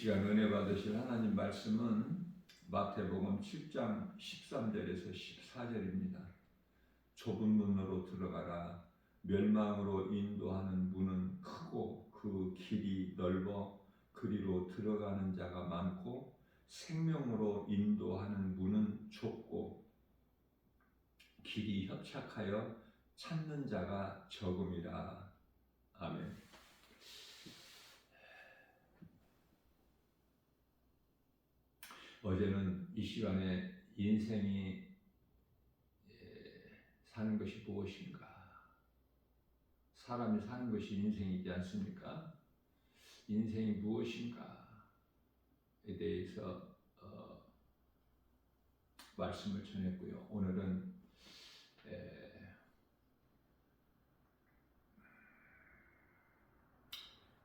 시간 은혜 받으실 하나님 말씀은 마태복음 7장 13절에서 14절입니다. 좁은 문으로 들어가라. 멸망으로 인도하는 문은 크고 그 길이 넓어 그리로 들어가는 자가 많고 생명으로 인도하는 문은 좁고 길이 협착하여 찾는 자가 적음이라. 아멘. 어제는 이 시간에 인생이 사는 것이 무엇인가? 사람이 사는 것이 인생이지 않습니까? 인생이 무엇인가에 대해서 말씀을 전했고요. 오늘은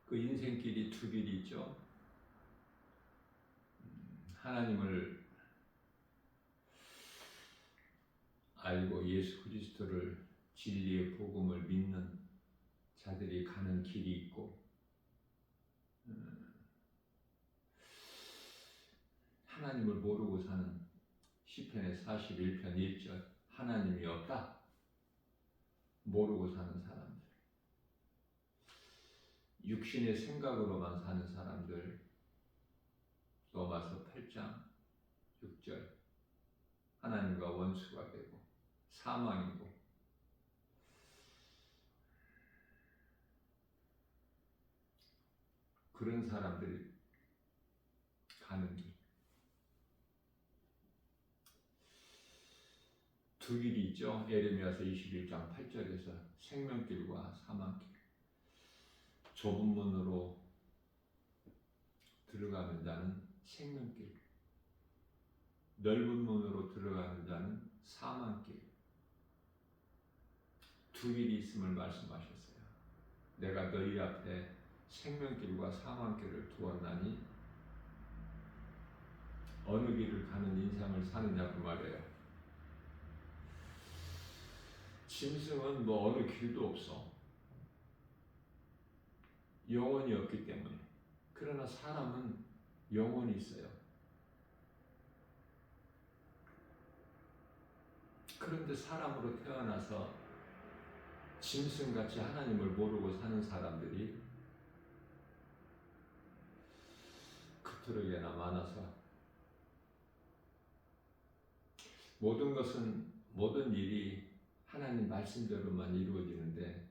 그 인생길이 두 길이 있죠. 하나님을 알고 예수 그리스도를 진리의 복음을 믿는 자들이 가는 길이 있고, 하나님을 모르고 사는 시편의 41편 1절 하나님이 없다 모르고 사는 사람들, 육신의 생각으로만 사는 사람들, 로마서 8장 6절 하나님과 원수가 되고 사망이고, 그런 사람들이 가는 길. 두 길이 있죠. 에레미야서 21장 8절에서 생명길과 사망길. 좁은 문으로 들어가는 자는 생명길, 넓은 문으로 들어가는 자는 사망길. 두 길이 있음을 말씀하셨어요. 내가 너희 앞에 생명길과 사망길을 두었나니 어느 길을 가는 인생을 사느냐고 말해요. 짐승은 어느 길도 없어. 영혼이 없기 때문에. 그러나 사람은 영혼이 있어요. 그런데 사람으로 태어나서 짐승같이 하나님을 모르고 사는 사람들이 그토록이나 많아서 모든 일이 하나님 말씀대로만 이루어지는데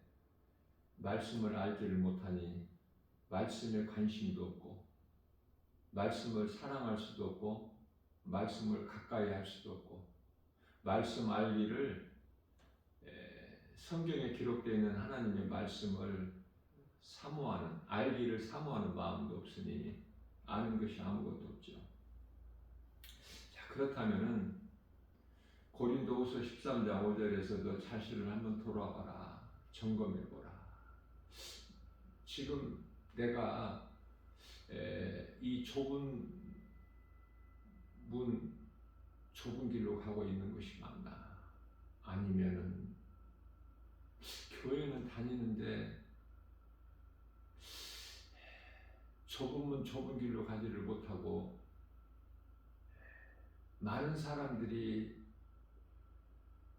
말씀을 알지를 못하니 말씀에 관심도 없고 말씀을 사랑할 수도 없고 말씀을 가까이 할 수도 없고 말씀 알기를 성경에 기록되어 있는 하나님의 말씀을 사모하는, 알기를 사모하는 마음도 없으니 아는 것이 아무것도 없죠. 자, 그렇다면은 고린도후서 13장 5절에서도 자신을 한번 돌아봐라, 점검해보라. 지금 내가 이 좁은 길로 가고 있는 것이 맞나? 아니면은 교회는 다니는데 좁은 길로 가지를 못하고 많은 사람들이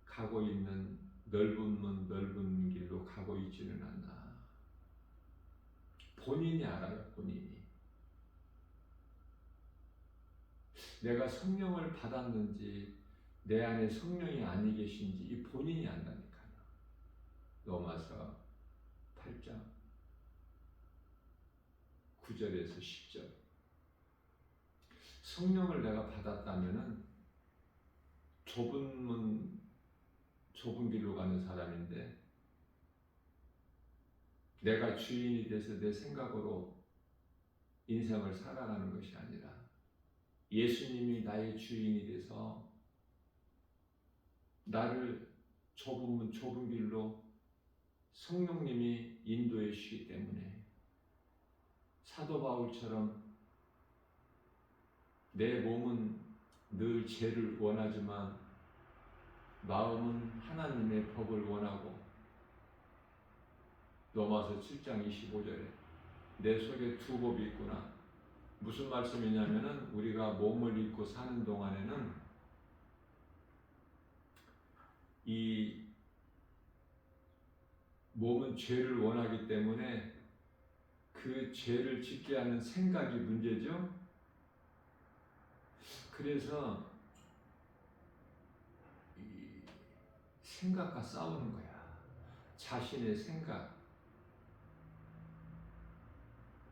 가고 있는 넓은 길로 가고 있지는 않나? 본인이 알아요, 본인이. 내가 성령을 받았는지 내 안에 성령이 아니 계신지 이 본인이 안다니까요. 로마서 8장 9절에서 10절. 성령을 내가 받았다면은 좁은 길로 가는 사람인데 내가 주인이 돼서 내 생각으로 인생을 살아가는 것이 아니라 예수님이 나의 주인이 돼서 나를 좁은 길로 성령님이 인도해 주시기 때문에 사도 바울처럼 내 몸은 늘 죄를 원하지만 마음은 하나님의 법을 원하고, 로마서 7장 25절에 내 속에 두 법이 있구나. 무슨 말씀이냐면은 우리가 몸을 입고 사는 동안에는 이 몸은 죄를 원하기 때문에 그 죄를 짓게 하는 생각이 문제죠. 그래서 이 생각과 싸우는 거야. 자신의 생각,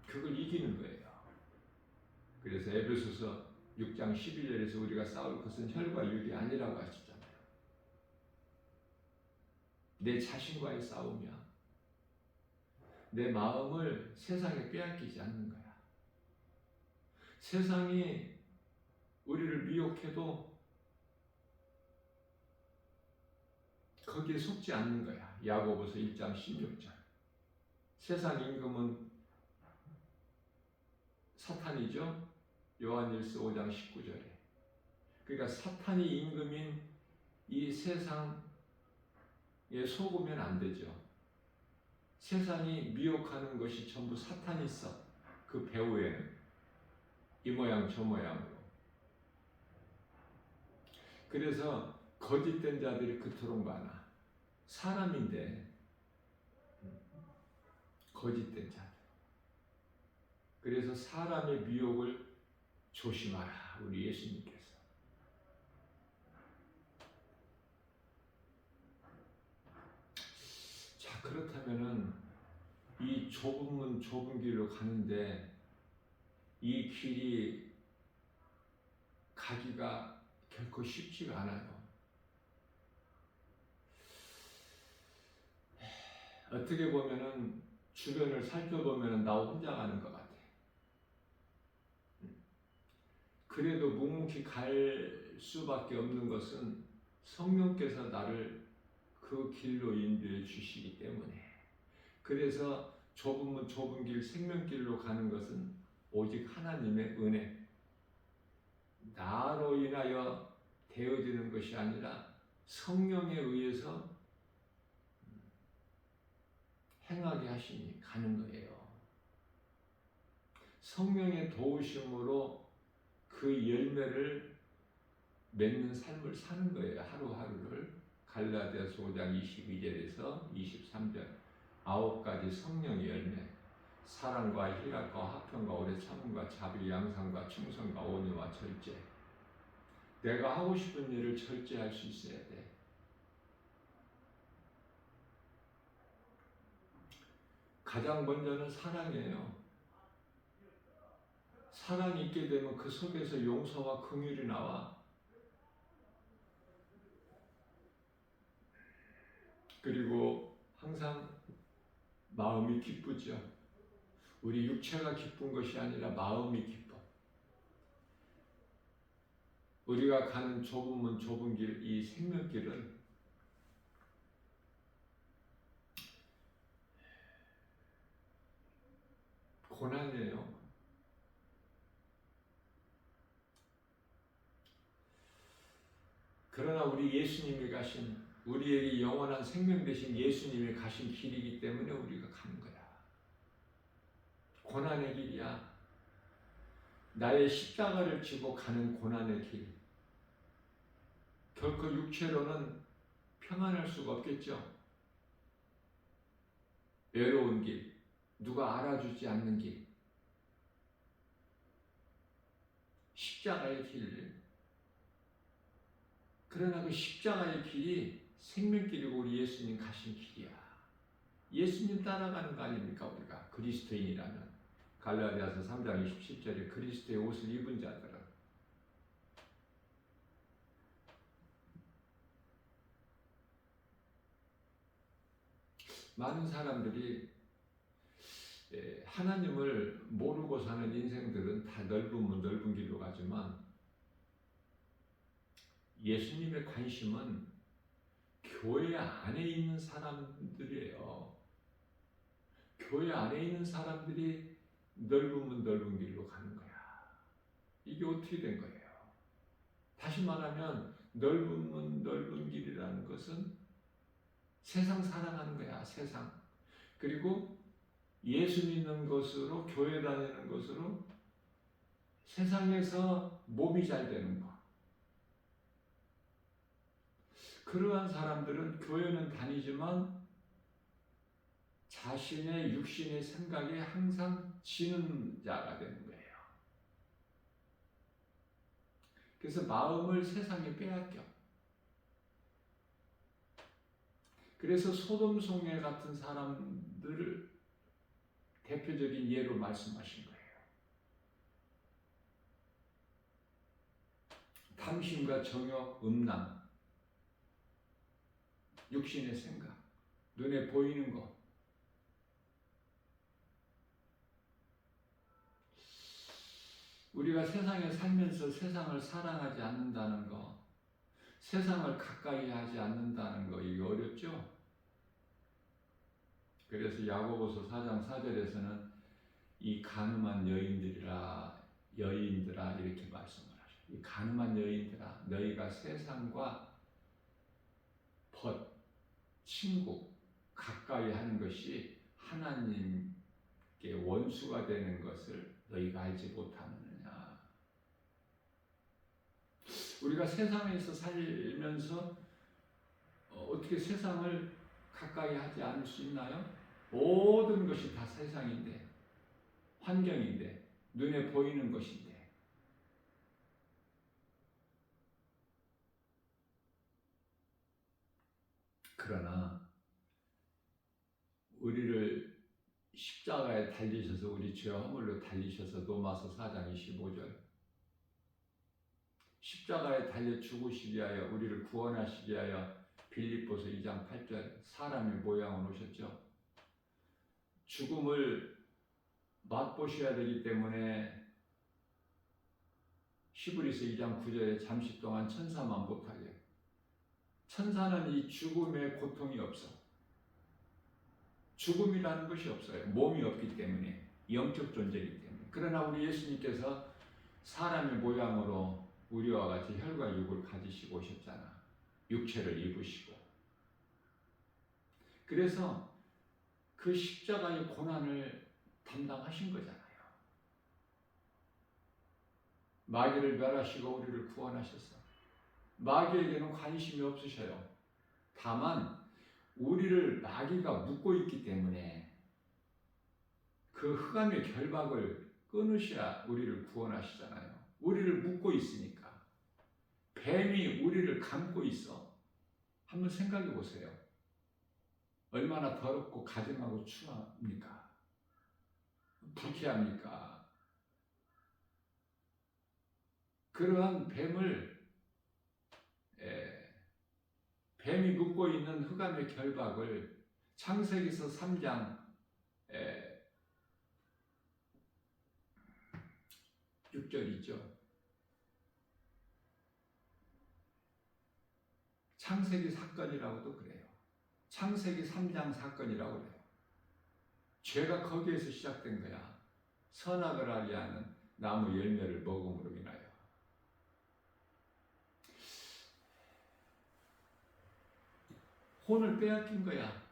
그걸 이기는 거예요. 그래서 에베소서 6장 11절에서 우리가 싸울 것은 혈과 육이 아니라고 하시잖아요. 내 자신과의 싸움이야. 내 마음을 세상에 빼앗기지 않는 거야. 세상이 우리를 미혹해도 거기에 속지 않는 거야. 야고보서 1장 16절. 세상 임금은 사탄이죠. 요한일서 5장 19절에. 그러니까 사탄이 임금인 이 세상에 속으면 안 되죠. 세상이 미혹하는 것이 전부 사탄이 있어. 그 배후에는 이 모양 저 모양으로. 그래서 거짓된 자들이 그토록 많아. 사람인데 거짓된 자들. 그래서 사람의 미혹을 조심하라. 우리 예수님께서. 자, 그렇다면은 이 좁은 문 좁은 길로 가는데 이 길이 가기가 결코 쉽지가 않아요. 어떻게 보면은 주변을 살펴보면은 나 혼자 가는 것 같아. 그래도 묵묵히 갈 수밖에 없는 것은 성령께서 나를 그 길로 인도해 주시기 때문에. 그래서 좁은 문 좁은 길 생명길로 가는 것은 오직 하나님의 은혜, 나로 인하여 되어지는 것이 아니라 성령에 의해서 행하게 하시니 가는 거예요. 성령의 도우심으로 그 열매를 맺는 삶을 사는 거예요. 하루하루를. 갈라디아서 5장 22절에서 23절 9가지 성령의 열매, 사랑과 희락과 화평과 오래 참음과 자비, 양상과 충성과 온유와 절제. 내가 하고 싶은 일을 절제할 수 있어야 돼. 가장 먼저는 사랑이에요. 사랑이 있게 되면 그 속에서 용서와 긍휼이 나와. 그리고 항상 마음이 기쁘죠. 우리 육체가 기쁜 것이 아니라 마음이 기뻐. 우리가 가는 좁은 문 좁은 길, 이 생명길은 고난이에요. 그러나 우리 예수님이 가신, 우리에게 영원한 생명 되신 예수님이 가신 길이기 때문에 우리가 가는 거야. 고난의 길이야. 나의 십자가를 지고 가는 고난의 길. 결코 육체로는 평안할 수가 없겠죠. 외로운 길, 누가 알아주지 않는 길, 십자가의 길. 그러나 그 십자가의 길이 생명길이고 우리 예수님 가신 길이야. 예수님 따라가는 거 아닙니까? 우리가 그리스도인이라면. 갈라디아서 3장 27절에 그리스도의 옷을 입은 자들은 많은 사람들이 하나님을 모르고 사는 인생들은 다 넓은 문 넓은 길로 가지만 예수님의 관심은 교회 안에 있는 사람들이에요. 교회 안에 있는 사람들이 넓은 문 넓은 길로 가는 거야. 이게 어떻게 된 거예요? 다시 말하면 넓은 문 넓은 길이라는 것은 세상 사랑하는 거야. 세상. 그리고 예수 믿는 것으로, 교회 다니는 것으로 세상에서 몸이 잘 되는 것. 그러한 사람들은 교회는 다니지만 자신의 육신의 생각에 항상 지는 자가 되는 거예요. 그래서 마음을 세상에 빼앗겨. 그래서 소돔 송해 같은 사람들을 대표적인 예로 말씀하신 거예요. 탐심과 정욕, 음란, 육신의 생각, 눈에 보이는 것. 우리가 세상에 살면서 세상을 사랑하지 않는다는 것, 세상을 가까이 하지 않는다는 거, 이게 어렵죠? 그래서 야고보서 4장 4절에서는 이 가늠한 여인들아 이렇게 말씀을 하셔요. 이 가늠한 여인들아, 너희가 세상과 벗, 친구, 가까이 하는 것이 하나님께 원수가 되는 것을 너희가 알지 못하느냐. 우리가 세상에서 살면서 어떻게 세상을 가까이 하지 않을 수 있나요? 모든 것이 다 세상인데, 환경인데, 눈에 보이는 것인데. 그러나 우리를 십자가에 달리셔서 우리 죄와 허물로 달리셔서 로마서 4장 25절 십자가에 달려 죽으시기 위하여 우리를 구원하시기 위하여 빌립보서 2장 8절 사람의 모양으로 오셨죠. 죽음을 맛보셔야 되기 때문에 히브리서 2장 9절에 잠시 동안 천사만 못하게. 천사는 이 죽음의 고통이 없어. 죽음이라는 것이 없어요. 몸이 없기 때문에, 영적 존재이기 때문에. 그러나 우리 예수님께서 사람의 모양으로 우리와 같이 혈과 육을 가지시고 오셨잖아. 육체를 입으시고. 그래서 그 십자가의 고난을 담당하신 거잖아요. 마귀를 멸하시고 우리를 구원하셨어. 마귀에게는 관심이 없으셔요. 다만 우리를 마귀가 묶고 있기 때문에 그 흑암의 결박을 끊으셔야 우리를 구원하시잖아요. 우리를 묶고 있으니까. 뱀이 우리를 감고 있어. 한번 생각해 보세요. 얼마나 더럽고 가증하고 추합니까? 불쾌합니까? 그러한 뱀이 묶고 있는 흑암의 결박을 창세기서 3장 6절이죠. 창세기 사건이라고도 그래요. 창세기 3장 사건이라고 그래요. 죄가 거기에서 시작된 거야. 선악을 알게 하는 나무 열매를 먹음으로 인하여. 혼을 빼앗긴 거야.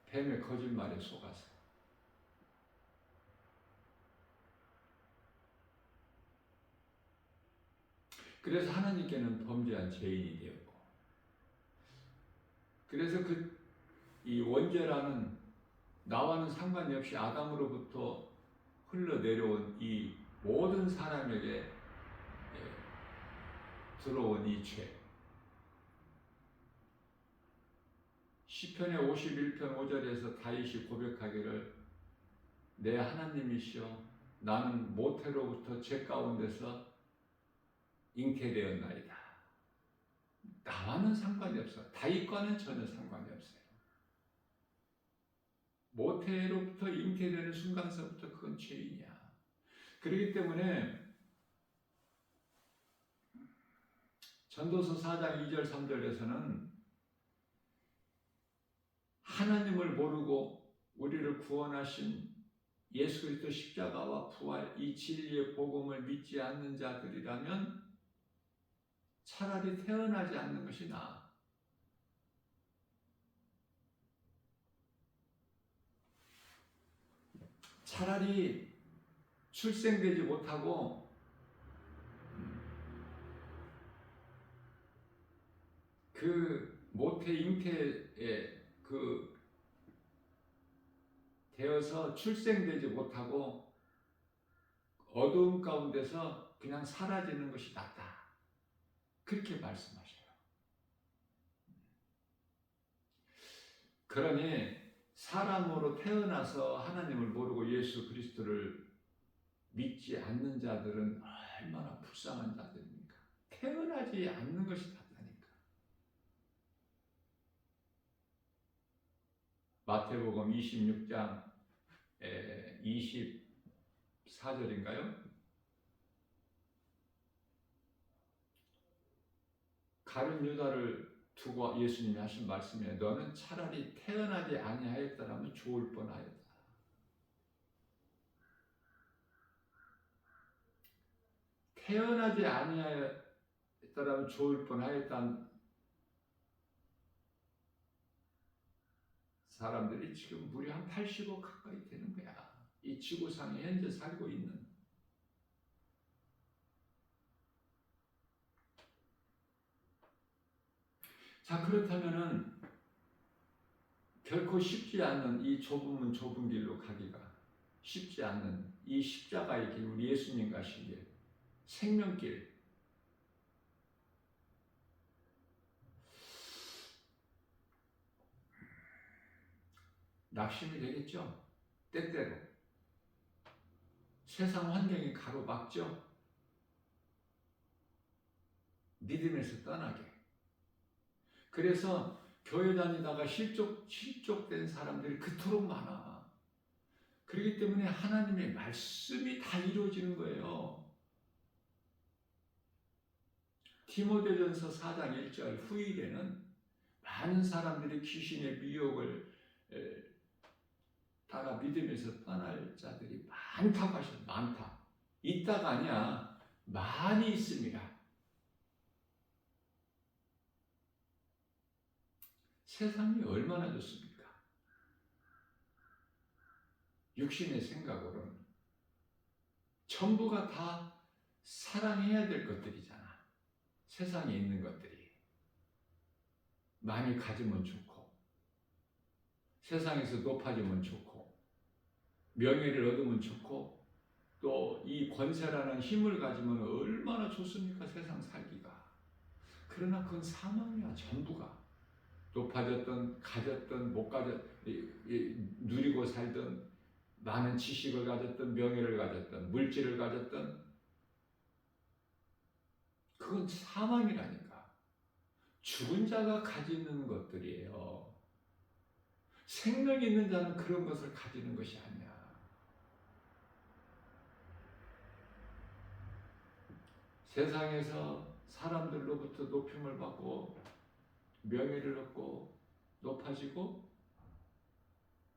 뱀의 거짓말에 속아서. 그래서 하나님께는 범죄한 죄인이 되었고, 그래서 이 원죄라는 나와는 상관이 없이 아담으로부터 흘러내려온 이 모든 사람에게 들어온 이 죄. 시편의 51편 5절에서 다윗이 고백하기를 내 하나님이시여 나는 모태로부터 죄 가운데서 잉태되었나이다. 나와는 상관이 없어. 다윗과는 전혀 상관이 없어요. 모태로부터 잉태되는 순간서부터 그건 죄인이야. 그렇기 때문에 전도서 4장 2절 3절에서는 하나님을 모르고 우리를 구원하신 예수 그리스도 십자가와 부활 이 진리의 복음을 믿지 않는 자들이라면 차라리 태어나지 않는 것이 나아. 차라리 출생되지 못하고 그 모태 잉태에 그 되어서 출생되지 못하고 어두움 가운데서 그냥 사라지는 것이 낫다. 그렇게 말씀하셔요. 그러니 사람으로 태어나서 하나님을 모르고 예수 그리스도를 믿지 않는 자들은 얼마나 불쌍한 자들입니까? 태어나지 않는 것이 낫다니까. 마태복음 26장 24절인가요? 가룟 유다를 두고 예수님이 하신 말씀이에요. 너는 차라리 태어나지 아니하였더라면 좋을 뻔하였다. 태어나지 아니하였더라면 좋을 뻔하였다는 사람들이 지금 무려 한 80억 가까이 되는 거야. 이 지구상에 현재 살고 있는. 자, 그렇다면은 결코 쉽지 않는 이 좁은 좁은 길로 가기가 쉽지 않는 이 십자가의 길, 우리 예수님 가신 길, 생명길. 낙심이 되겠죠? 때때로. 세상 환경이 가로막죠? 믿음에서 떠나게. 그래서 교회 다니다가 실족된 사람들이 그토록 많아. 그렇기 때문에 하나님의 말씀이 다 이루어지는 거예요. 디모데전서 4장 1절 후일에는 많은 사람들이 귀신의 미혹을 따라 믿음에서 떠날 자들이 많다고 하셨어요. 많다. 있다가 아니야. 많이 있습니다. 세상이 얼마나 좋습니까? 육신의 생각으로는 전부가 다 사랑해야 될 것들이잖아. 세상에 있는 것들이 많이 가지면 좋고, 세상에서 높아지면 좋고, 명예를 얻으면 좋고, 또 이 권세라는 힘을 가지면 얼마나 좋습니까? 세상 살기가. 그러나 그건 사망이야. 전부가. 높아졌던, 가졌던, 못 가졌, 누리고 살던, 많은 지식을 가졌던, 명예를 가졌던, 물질을 가졌던, 그건 사망이라니까. 죽은 자가 가지는 것들이에요. 생명 있는 자는 그런 것을 가지는 것이 아니야. 세상에서 사람들로부터 높임을 받고 명예를 얻고 높아지고,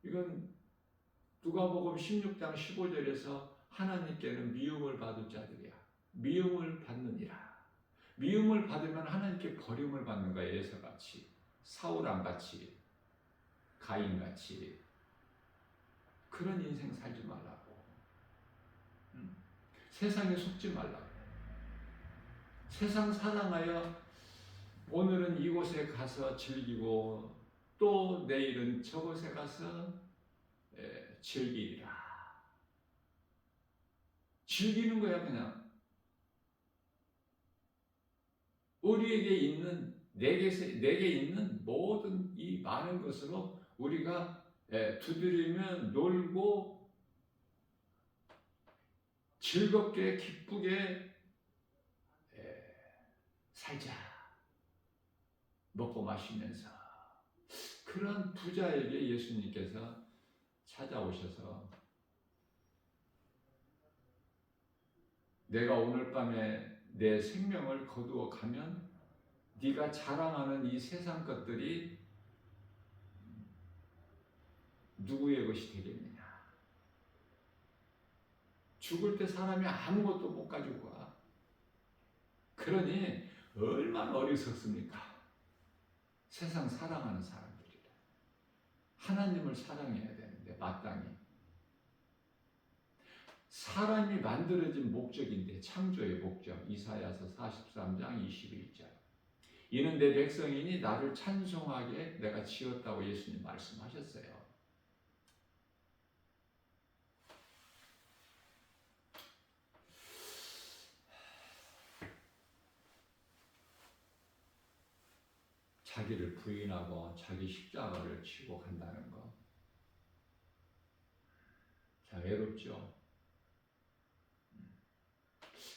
이건 누가복음 16장 15절에서 하나님께는 미움을 받을 자들이야. 미움을 받느니라. 미움을 받으면 하나님께 버림을 받는 거야. 에서같이, 사울왕같이, 가인같이. 그런 인생 살지 말라고. 세상에 속지 말라고. 세상 사랑하여 오늘은 이곳에 가서 즐기고 또 내일은 저곳에 가서 즐기리라. 즐기는 거야. 그냥 우리에게 있는, 내게 있는 모든 이 많은 것으로 우리가 두드리며 놀고 즐겁게 기쁘게 살자. 먹고 마시면서. 그런 부자에게 예수님께서 찾아오셔서 내가 오늘 밤에 내 생명을 거두어 가면 네가 자랑하는 이 세상 것들이 누구의 것이 되겠느냐. 죽을 때 사람이 아무것도 못 가지고 가. 그러니 얼마나 어리석습니까? 세상 사랑하는 사람들이라. 하나님을 사랑해야 되는데 마땅히. 사람이 만들어진 목적인데, 창조의 목적. 이사야서 43장 21절. 이는 내 백성이니 나를 찬송하게 내가 지었다고 예수님 말씀하셨어요. 자기를 부인하고 자기 십자가를 지고 간다는 거. 자, 외롭죠.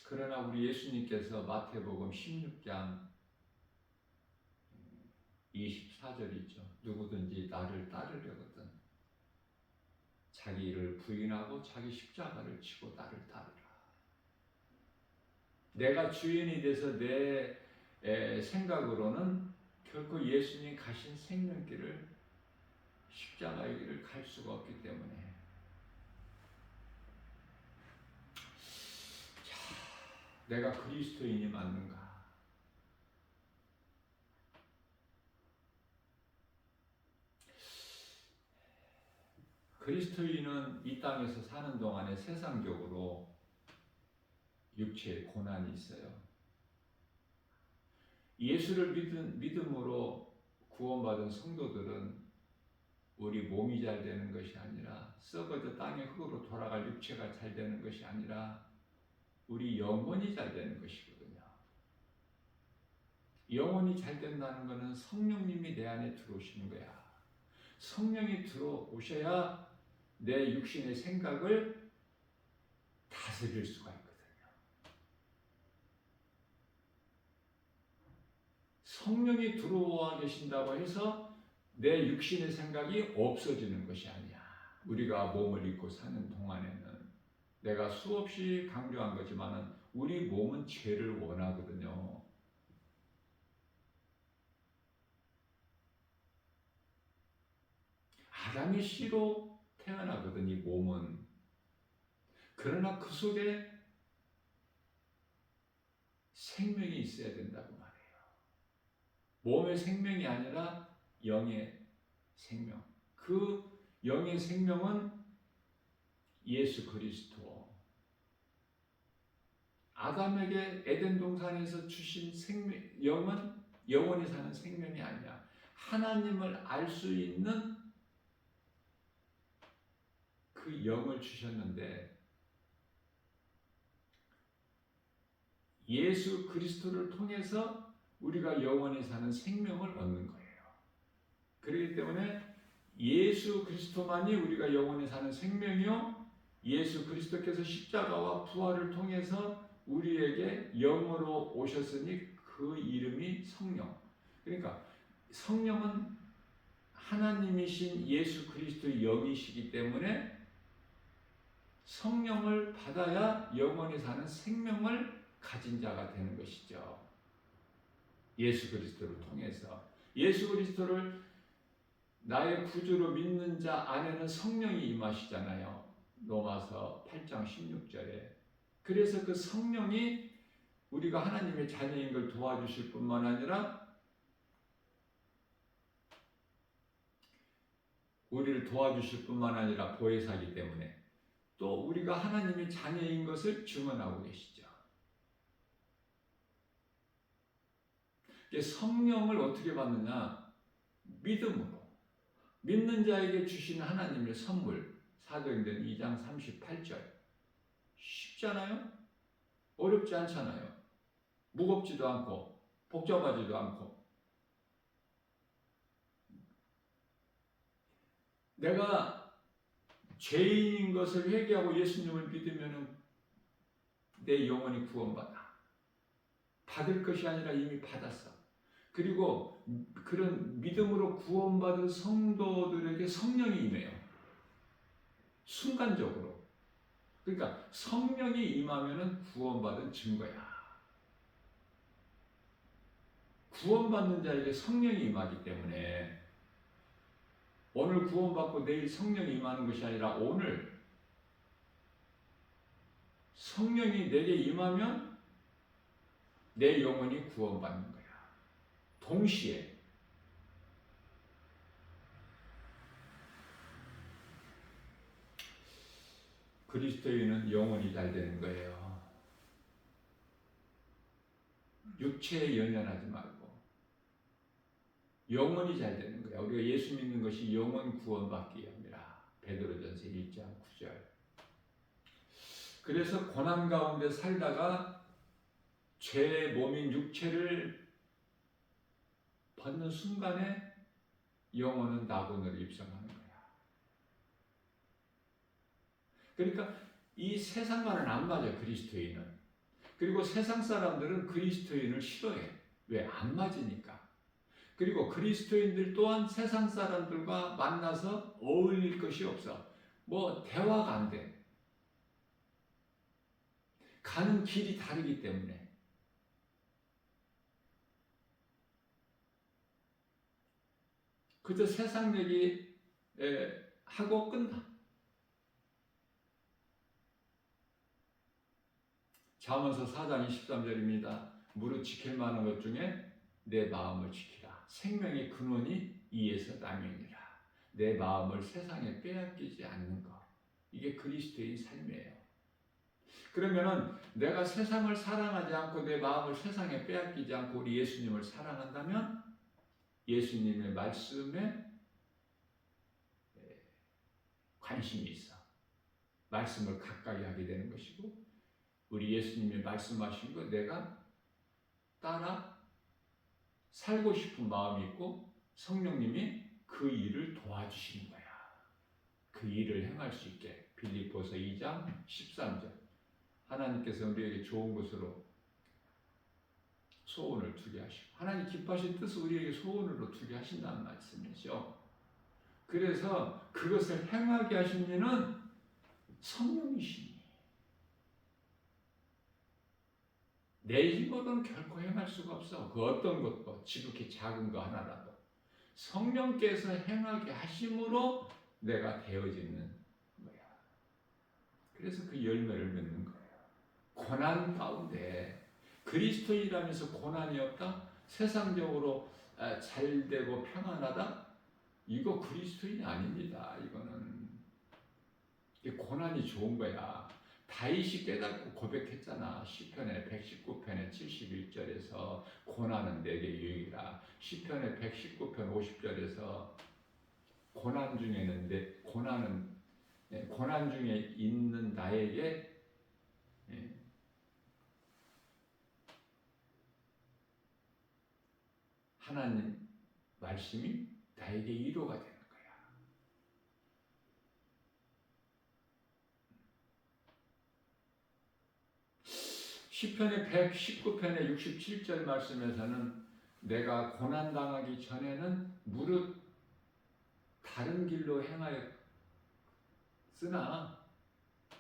그러나 우리 예수님께서 마태복음 16장 24절이죠. 누구든지 나를 따르려거든 자기를 부인하고 자기 십자가를 지고 나를 따르라. 내가 주인이 돼서 내 생각으로는 결코 예수님 가신 생명길을 십자가의 길을 갈 수가 없기 때문에 내가 그리스도인이 맞는가? 그리스도인은 이 땅에서 사는 동안에 세상적으로 육체의 고난이 있어요. 예수를 믿음으로 구원받은 성도들은 우리 몸이 잘 되는 것이 아니라 썩어져 땅의 흙으로 돌아갈 육체가 잘 되는 것이 아니라 우리 영혼이 잘 되는 것이거든요. 영혼이 잘 된다는 것은 성령님이 내 안에 들어오시는 거야. 성령이 들어오셔야 내 육신의 생각을 다스릴 수가 있거든요. 성령이 들어와 계신다고 해서 내 육신의 생각이 없어지는 것이 아니야. 우리가 몸을 입고 사는 동안에는 내가 수없이 강조한 거지만은 우리 몸은 죄를 원하거든요. 아담의 씨로 태어나거든 이 몸은. 그러나 그 속에 생명이 있어야 된다고 말해요. 몸의 생명이 아니라 영의 생명. 그 영의 생명은 예수 그리스도. 아담에게 에덴 동산에서 주신 생명, 영은 영원히 사는 생명이 아니야. 하나님을 알 수 있는 그 영을 주셨는데 예수 그리스도를 통해서 우리가 영원히 사는 생명을 얻는 거예요. 그렇기 때문에 예수 그리스도만이 우리가 영원히 사는 생명이요, 예수 그리스도께서 십자가와 부활을 통해서 우리에게 영으로 오셨으니 그 이름이 성령. 그러니까 성령은 하나님이신 예수 그리스도의 영이시기 때문에 성령을 받아야 영원히 사는 생명을 가진 자가 되는 것이죠. 예수 그리스도를 통해서. 예수 그리스도를 나의 구주로 믿는 자 안에는 성령이 임하시잖아요. 로마서 8장 16절에. 그래서 그 성령이 우리가 하나님의 자녀인 걸 도와주실 뿐만 아니라 우리를 도와주실 뿐만 아니라 보혜사이기 때문에 또 우리가 하나님의 자녀인 것을 증언하고 계시죠. 성령을 어떻게 받느냐? 믿음으로. 믿는 자에게 주시는 하나님의 선물. 사도행전 2장 38절. 쉽잖아요? 어렵지 않잖아요. 무겁지도 않고 복잡하지도 않고. 내가 죄인인 것을 회개하고 예수님을 믿으면 내 영혼이 구원받아. 받을 것이 아니라 이미 받았어. 그리고 그런 믿음으로 구원받은 성도들에게 성령이 임해요. 순간적으로. 그러니까 성령이 임하면 구원받은 증거야. 구원받는 자에게 성령이 임하기 때문에 오늘 구원받고 내일 성령이 임하는 것이 아니라 오늘 성령이 내게 임하면 내 영혼이 구원받는 거야. 동시에. 그리스도인은 영혼이 잘 되는 거예요. 육체에 연연하지 말고 영혼이 잘 되는 거야. 우리가 예수 믿는 것이 영혼 구원받기 위함이라. 베드로전서 1장 9절. 그래서 고난 가운데 살다가 죄의 몸인 육체를 벗는 순간에 영혼은 낙원으로 입성하는 거야. 그러니까 이 세상과는 안 맞아, 그리스도인은. 그리고 세상 사람들은 그리스도인을 싫어해. 왜? 안 맞으니까. 그리고 그리스도인들 또한 세상 사람들과 만나서 어울릴 것이 없어. 뭐 대화가 안 돼. 가는 길이 다르기 때문에. 그저 세상 얘기 하고 끝나. 잠언서 4장 23절입니다. 무릇 지킬 만한 것 중에 내 마음을 지키라. 생명의 근원이 이에서 나뉘니라. 내 마음을 세상에 빼앗기지 않는 것. 이게 그리스도의 삶이에요. 그러면은 내가 세상을 사랑하지 않고 내 마음을 세상에 빼앗기지 않고 우리 예수님을 사랑한다면 예수님의 말씀에 관심이 있어. 말씀을 가까이 하게 되는 것이고 우리 예수님이 말씀하신 거 내가 따라 살고 싶은 마음이 있고 성령님이 그 일을 도와주시는 거야. 그 일을 행할 수 있게. 빌립보서 2장 13절. 하나님께서 우리에게 좋은 것으로 소원을 두게 하시고 하나님 기뻐하신 뜻을 우리에게 소원으로 두게 하신다는 말씀이죠. 그래서 그것을 행하게 하신 이는 성령이시니 내 힘으로는 결코 행할 수가 없어. 그 어떤 것도 지극히 작은 거 하나라도 성령께서 행하게 하심으로 내가 되어지는 거야. 그래서 그 열매를 맺는 거예요. 고난 가운데 그리스도인이라면서 고난이 없다? 세상적으로 잘 되고 평안하다? 이거 그리스도인이 아닙니다. 이거는 고난이 좋은 거야. 다윗이 깨닫고 고백했잖아. 시편의 119편의 71절에서 고난은 내게 유익이라. 시편의 119편 50절에서 고난 중에는 고난 중에 있는 나에게 하나님 말씀이 나에게 위로가 되는 거야. 시편의 119편의 67절 말씀에서는 내가 고난당하기 전에는 무릇 다른 길로 행하였으나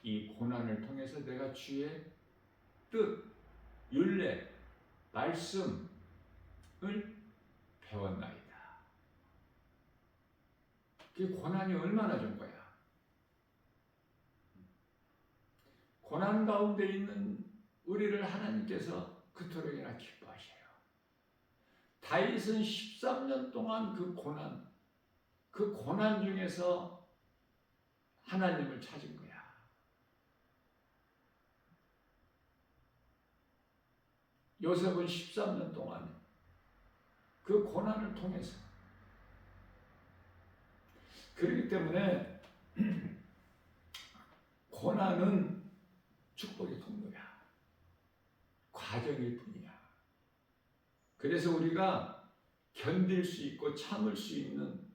이 고난을 통해서 내가 주의 뜻, 율례, 말씀을 배웠나이다. 그 고난이 얼마나 좋은 거야. 고난 가운데 있는 우리를 하나님께서 그토록이나 기뻐하셔요. 다윗은 13년 동안 그 고난 중에서 하나님을 찾은 거야. 요셉은 13년 동안 그 고난을 통해서. 그렇기 때문에 고난은 축복의 통로야. 과정일 뿐이야. 그래서 우리가 견딜 수 있고 참을 수 있는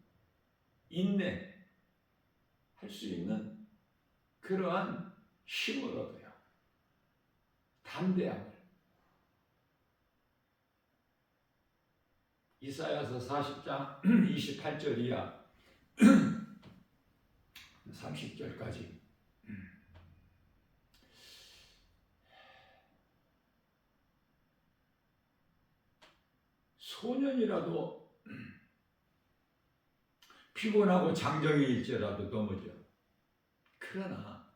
인내 할 수 있는 그러한 힘을 얻어요. 담대함을. 이사야서 40장 28절 이하 30절까지 소년이라도 피곤하고 장정일지라도 넘어져. 그러나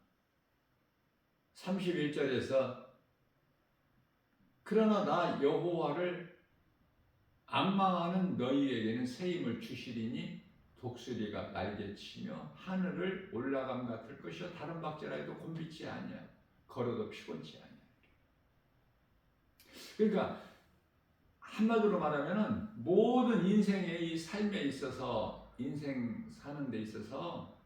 31절에서 그러나 나 여호와를 앙망하는 너희에게는 새 힘을 주시리니 독수리가 날개치며 하늘을 올라감 같을 것이요 다른 박제라도 곤비치 아니야. 걸어도 피곤치 아니야. 그러니까 한마디로 말하면은 모든 인생의 이 삶에 있어서, 인생 사는 데 있어서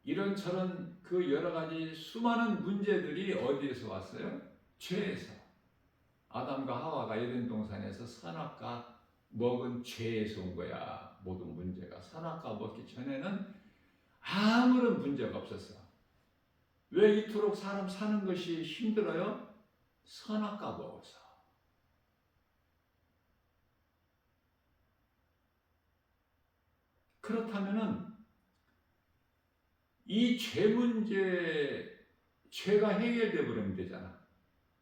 이런저런 그 여러 가지 수많은 문제들이 어디에서 왔어요? 죄에서. 아담과 하와가 에덴 동산에서 선악과 먹은 죄에서 온 거야. 모든 문제가. 선악과 먹기 전에는 아무런 문제가 없었어. 왜 이토록 사람 사는 것이 힘들어요? 선악과 먹어서. 그렇다면은 이 죄 문제, 죄가 해결돼 버리면 되잖아.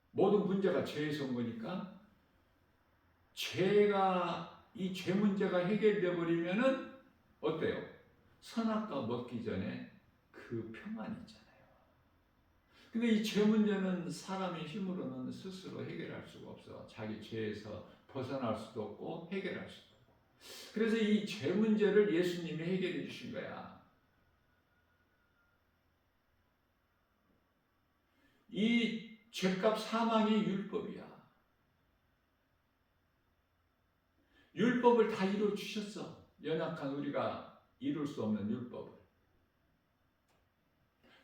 모든 문제가 죄에서 온 거니까 이 죄 문제가 해결돼 버리면은 어때요? 선악과 먹기 전에 그 평안이 있잖아요. 근데 이 죄 문제는 사람의 힘으로는 스스로 해결할 수가 없어. 자기 죄에서 벗어날 수도 없고 해결할 수도 없고. 그래서 이 죄 문제를 예수님이 해결해 주신 거야. 이 죄값 사망이 율법이야. 율법을 다 이루어 주셨어. 연약한 우리가 이룰 수 없는 율법을.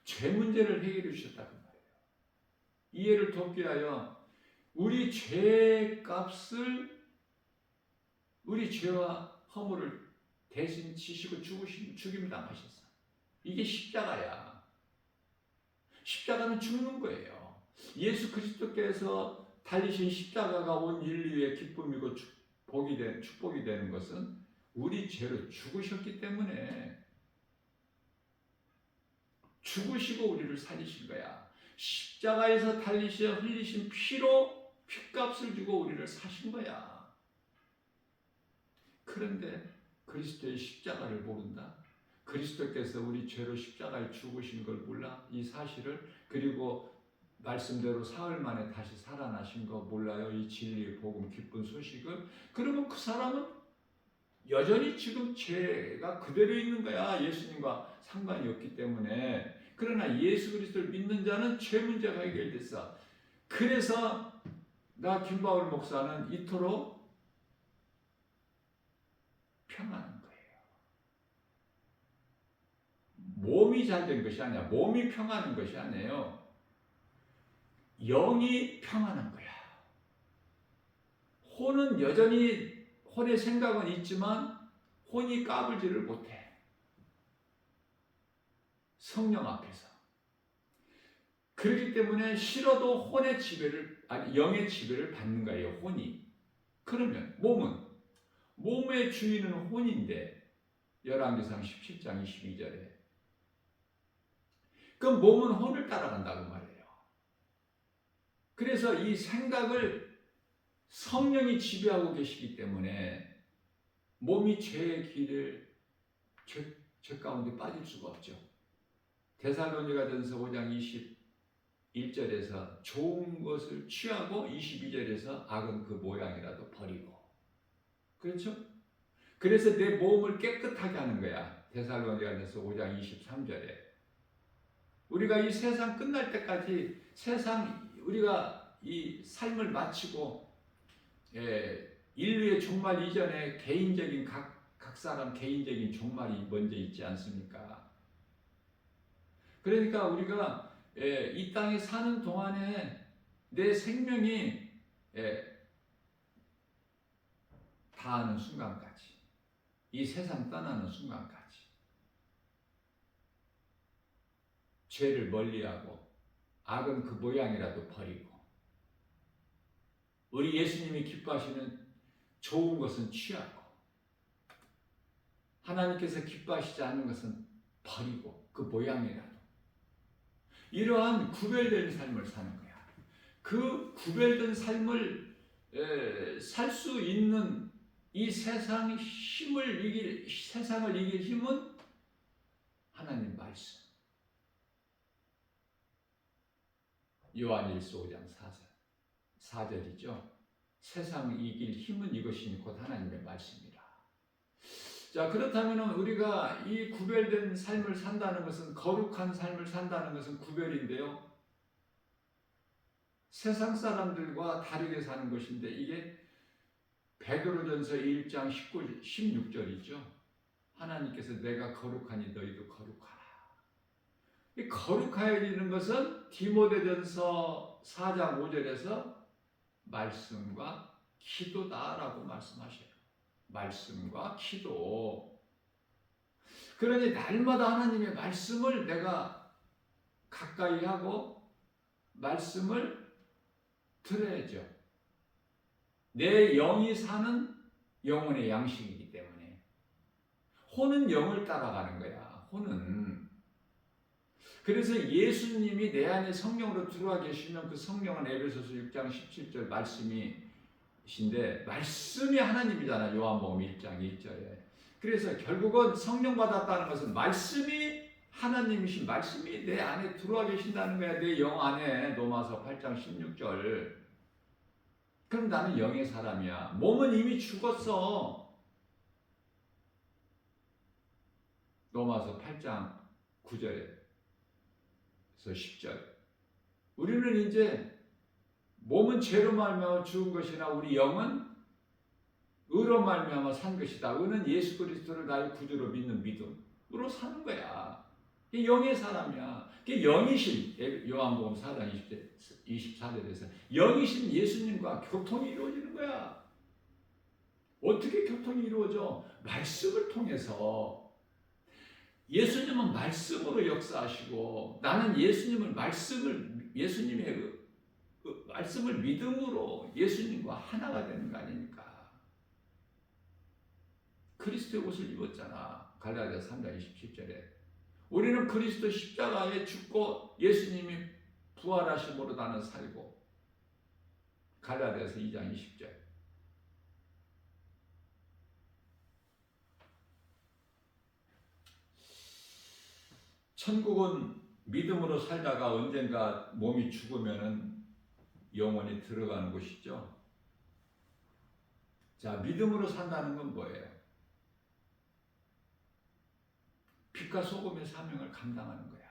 죄 문제를 해결해 주셨다고 말이에요. 이해를 돕기 위하여 우리 죄값을, 우리 죄와 허물을 대신 지시고 죽임 당하셨어. 이게 십자가야. 십자가는 죽는 거예요. 예수 그리스도께서 달리신 십자가가 온 인류의 기쁨이고 축복이 되는 것은 우리 죄로 죽으셨기 때문에, 죽으시고 우리를 살리신 거야. 십자가에서 달리시어 흘리신 피로 핏값을 주고 우리를 사신 거야. 그런데 그리스도의 십자가를 모른다? 그리스도께서 우리 죄로 십자가에 죽으신 걸 몰라? 이 사실을. 그리고 말씀대로 사흘 만에 다시 살아나신 거 몰라요? 이 진리의 복음, 기쁜 소식을. 그러면 그 사람은 여전히 지금 죄가 그대로 있는 거야. 예수님과 상관이 없기 때문에. 그러나 예수 그리스도를 믿는 자는 죄 문제가 해결됐어. 그래서 나 김바울 목사는 이토록 평안한 거예요. 몸이 잘 된 것이 아니야. 몸이 평안한 것이 아니에요. 영이 평안한 거야. 혼은 여전히, 혼의 생각은 있지만 혼이 까불지를 못해. 성령 앞에서. 그렇기 때문에 싫어도 혼의 지배를, 영의 지배를 받는 거예요. 혼이. 그러면 몸의 주인은 혼인데, 열왕기상 17장 22절에 그럼 몸은 혼을 따라간다고 말해요. 그래서 이 생각을 성령이 지배하고 계시기 때문에 몸이 죄의 길을, 죄 가운데 빠질 수가 없죠. 데살로니가전서 5장 21절에서 좋은 것을 취하고 22절에서 악은 그 모양이라도 버리고. 그렇죠? 그래서 내 몸을 깨끗하게 하는 거야. 데살로니가전서 5장 23절에. 우리가 이 세상 끝날 때까지, 우리가 이 삶을 마치고 인류의 종말 이전에 개인적인 각 사람 개인적인 종말이 먼저 있지 않습니까? 그러니까 우리가 이 땅에 사는 동안에 내 생명이 다하는 순간까지, 이 세상 떠나는 순간까지 죄를 멀리하고 악은 그 모양이라도 버리고, 우리 예수님이 기뻐하시는 좋은 것은 취하고, 하나님께서 기뻐하시지 않는 것은 버리고, 그 모양이라도. 이러한 구별된 삶을 사는 거야. 그 구별된 삶을 살 수 있는 이 세상을 이길 힘은 하나님 말씀. 요한일서 5장 4절이죠. 세상을 이길 힘은 이것이니 곧 하나님의 말씀이라. 자, 그렇다면 우리가 이 구별된 삶을 산다는 것은, 거룩한 삶을 산다는 것은 구별인데요. 세상 사람들과 다르게 사는 것인데 이게 베드로전서 1장 16절이죠. 하나님께서 내가 거룩하니 너희도 거룩하라. 이 거룩하여지는 것은 디모데전서 4장 5절에서 말씀과 기도다라고 말씀하셔요. 말씀과 기도. 그러니 날마다 하나님의 말씀을 내가 가까이 하고 말씀을 들어야죠. 내 영이 사는 영혼의 양식이기 때문에. 혼은 영을 따라가는 거야. 혼은. 그래서 예수님이 내 안에 성령으로 들어와 계시면 그 성령은 에베소서 6장 17절 말씀이신데 말씀이 하나님이잖아. 요한복음 1장 1절에. 그래서 결국은 성령 받았다는 것은 말씀이 하나님이신 말씀이 내 안에 들어와 계신다는 거야. 내 영 안에. 로마서 8장 16절. 그럼 나는 영의 사람이야. 몸은 이미 죽었어. 로마서 8장 9절에서 10절. 우리는 이제 몸은 죄로 말미암아 죽은 것이나 우리 영은 의로 말미암아 산 것이다. 의는 예수 그리스도를 나의 구주로 믿는 믿음으로 사는 거야. 이게 영의 사람이야. 이게 영이신 요한복음 4장 24절에서 영이신 예수님과 교통이 이루어지는 거야. 어떻게 교통이 이루어져? 말씀을 통해서. 예수님은 말씀으로 역사하시고 나는 예수님의 말씀을 믿음으로 예수님과 하나가 되는 거 아닙니까? 그리스도의 옷을 입었잖아. 갈라디아 3장 27절에. 우리는 그리스도 십자가에 죽고 예수님이 부활하심으로 나는 살고. 갈라디아서 2장 20절. 천국은 믿음으로 살다가 언젠가 몸이 죽으면은 영원히 들어가는 곳이죠. 자, 믿음으로 산다는 건 뭐예요? 빛과 소금의 사명을 감당하는 거야.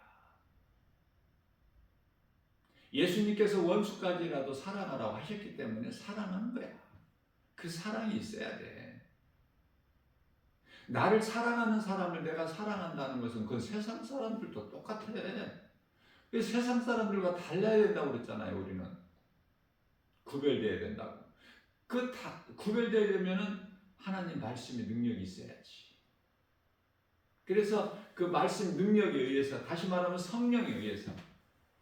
예수님께서 원수까지라도 사랑하라고 하셨기 때문에 사랑하는 거야. 그 사랑이 있어야 돼. 나를 사랑하는 사람을 내가 사랑한다는 것은 그 세상 사람들도 똑같아. 세상 사람들과 달라야 된다고 그랬잖아요. 우리는 구별되어야 된다고. 구별되려면은 하나님 말씀의 능력이 있어야지. 그래서 그 말씀 능력에 의해서, 다시 말하면 성령에 의해서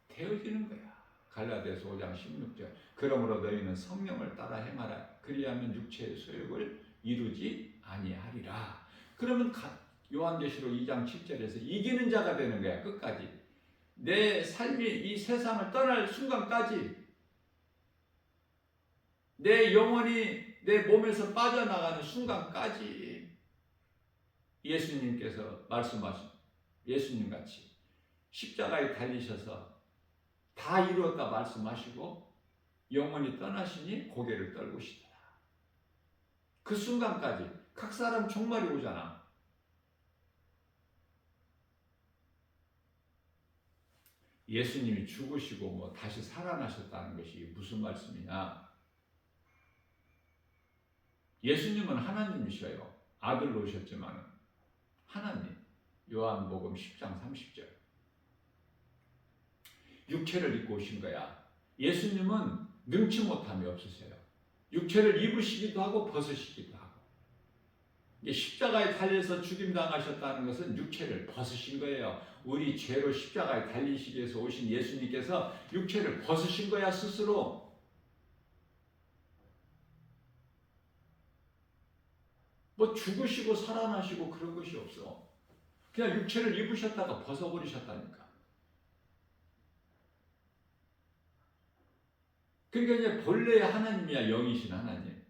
되어지는 거야. 갈라디아서 5장 16절. 그러므로 너희는 성령을 따라 행하라. 그리하면 육체의 소욕을 이루지 아니하리라. 그러면 요한계시록 2장 7절에서 이기는 자가 되는 거야. 끝까지. 내 삶이 이 세상을 떠날 순간까지 내 영혼이 내 몸에서 빠져나가는 순간까지 예수님께서 말씀하신 예수님같이 십자가에 달리셔서 다 이루었다 말씀하시고 영혼이 떠나시니 고개를 떨구시더라. 그 순간까지 각 사람 종말이 오잖아. 예수님이 죽으시고 뭐 다시 살아나셨다는 것이 무슨 말씀이냐? 예수님은 하나님이셔요. 아들로 오셨지만 하나님. 요한복음 10장 30절. 육체를 입고 오신 거야. 예수님은 능치 못함이 없으세요. 육체를 입으시기도 하고 벗으시기도 하고. 십자가에 달려서 죽임당하셨다는 것은 육체를 벗으신 거예요. 우리 죄로 십자가에 달리시기 위해서 오신 예수님께서 육체를 벗으신 거야, 스스로. 뭐 죽으시고 살아나시고 그런 것이 없어. 그냥 육체를 입으셨다가 벗어버리셨다니까. 그러니까 이제 본래의 하나님이야, 영이신 하나님.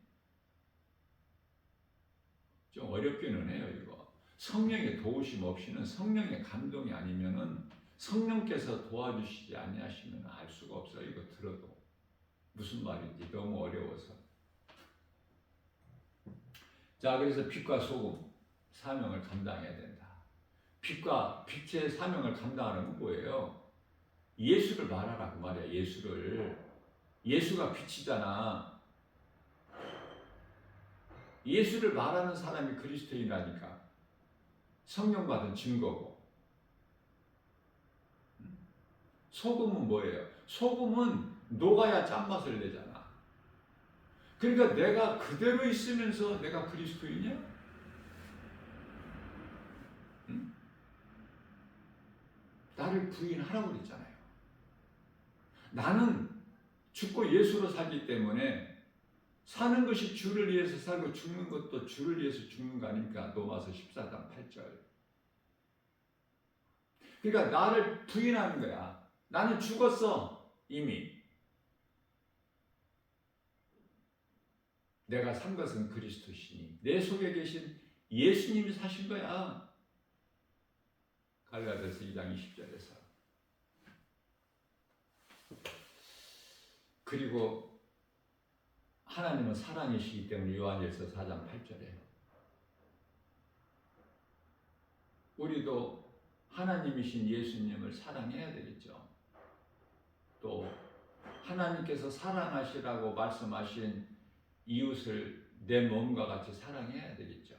좀 어렵기는 해요, 이거. 성령의 도우심 없이는, 성령의 감동이 아니면은, 성령께서 도와주시지 아니하시면 알 수가 없어요. 이거 들어도 무슨 말인지 너무 어려워서. 자, 그래서 빛과 소금 사명을 감당해야 된다. 빛의 사명을 감당하는 건 뭐예요? 예수를 말하라고 말이야. 예수를. 예수가 빛이잖아. 예수를 말하는 사람이 그리스도인이라니까. 성령 받은 증거고. 소금은 뭐예요? 소금은 녹아야 짠맛을 내잖아. 그러니까 내가 그대로 있으면서 내가 그리스도인이야? 응? 나를 부인하라고 그랬잖아요. 나는 죽고 예수로 살기 때문에 사는 것이 주를 위해서 살고 죽는 것도 주를 위해서 죽는 거 아닙니까? 로마서 14장 8절. 그러니까 나를 부인하는 거야. 나는 죽었어 이미. 내가 산 것은 그리스도시니 내 속에 계신 예수님이 사신 거야. 갈라디아서 2장 20절에서. 그리고 하나님은 사랑이시기 때문에 요한일서 4장 8절에 우리도 하나님이신 예수님을 사랑해야 되겠죠. 또 하나님께서 사랑하시라고 말씀하신 이웃을 내 몸과 같이 사랑해야 되겠죠.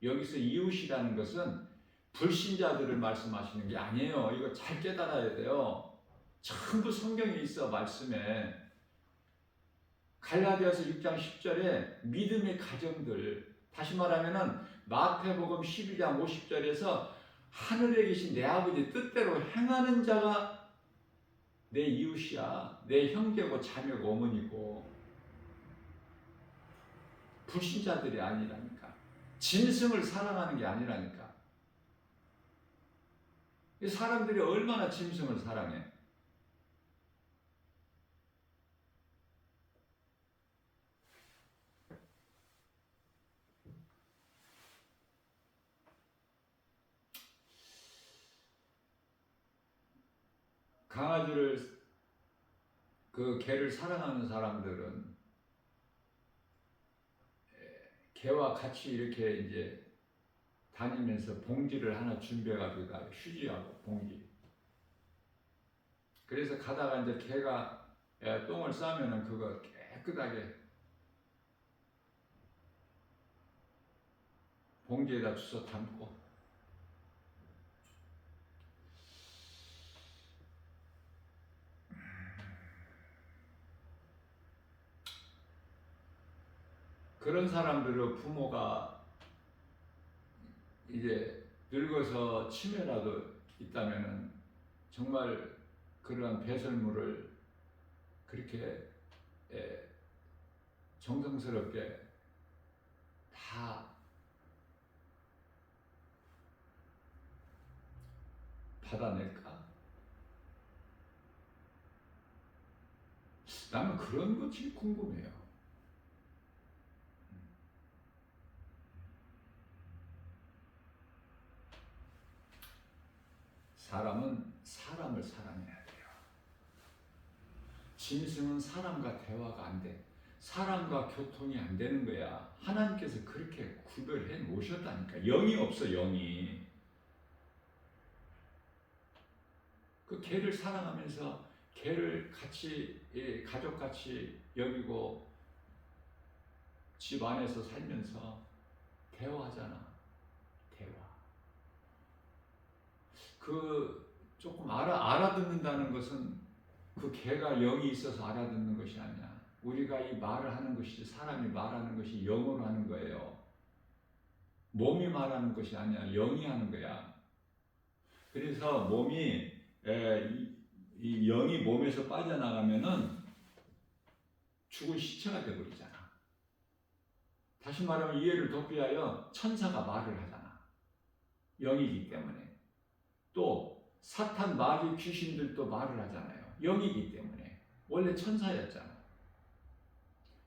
여기서 이웃이라는 것은 불신자들을 말씀하시는 게 아니에요. 이거 잘 깨달아야 돼요. 전부 성경에 있어. 말씀에 갈라디아서 6장 10절에 믿음의 가정들, 다시 말하면은 마태복음 12장 50절에서 하늘에 계신 내 아버지 뜻대로 행하는 자가 내 이웃이야. 내 형제고 자매고 어머니고. 불신자들이 아니라니까. 짐승을 사랑하는 게 아니라니까. 사람들이 얼마나 짐승을 사랑해. 강아지를 그 개를 사랑하는 사람들은 개와 같이 이렇게 이제 다니면서 봉지를 하나 준비해가지고 가 휴지하고 봉지. 그래서 가다가 이제 개가 똥을 싸면은 그거 깨끗하게 봉지에다 주워 담고. 그런 사람들은 부모가 이제 늙어서 치매라도 있다면은 정말 그러한 배설물을 그렇게 정성스럽게 다 받아낼까? 나는 그런 것이 궁금해요. 사람은 사람을 사랑해야 돼요. 짐승은 사람과 대화가 안 돼. 사람과 교통이 안 되는 거야. 하나님께서 그렇게 구별해 놓으셨다니까. 영이 없어, 영이. 그 개를 사랑하면서 개를 같이 가족같이 여기고 집 안에서 살면서 대화하잖아. 대화. 그 조금 알아듣는다는 것은 그 개가 영이 있어서 알아듣는 것이 아니야. 우리가 이 말을 하는 것이, 사람이 말하는 것이 영어로 하는 거예요. 몸이 말하는 것이 아니야. 영이 하는 거야. 그래서 몸이 이 영이 몸에서 빠져나가면은 죽은 시체가 되어버리잖아. 다시 말하면 이해를 돕기 위하여 천사가 말을 하잖아. 영이기 때문에. 또 사탄, 마귀, 귀신들도 말을 하잖아요. 영이기 때문에. 원래 천사였잖아.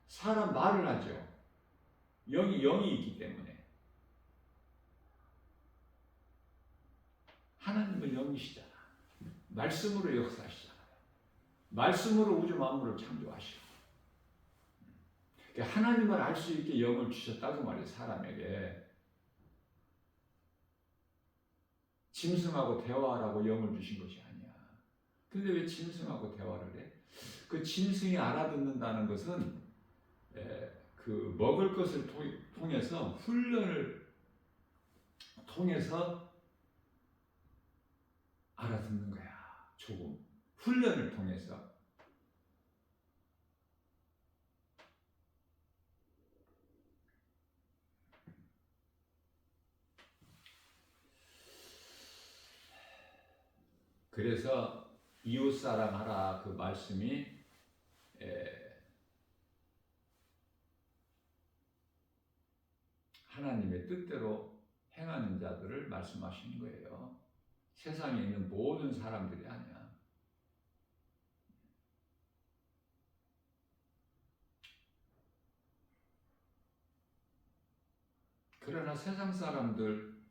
사람 말을 하죠. 영이 있기 때문에. 하나님은 영이시잖아. 말씀으로 역사하시잖아요. 말씀으로 우주 만물을 창조하시고. 하나님을 알 수 있게 영을 주셨다고 말해요. 사람에게. 짐승하고 대화하라고 영을 주신 것이 아니야. 근데 왜 짐승하고 대화를 해? 그 짐승이 알아듣는다는 것은 그 먹을 것을 통해서 훈련을 통해서 알아듣는 거야. 조금 훈련을 통해서. 그래서 이웃사랑하라 그 말씀이 하나님의 뜻대로 행하는 자들을 말씀하시는 거예요. 세상에 있는 모든 사람들이 아니야. 그러나 세상 사람들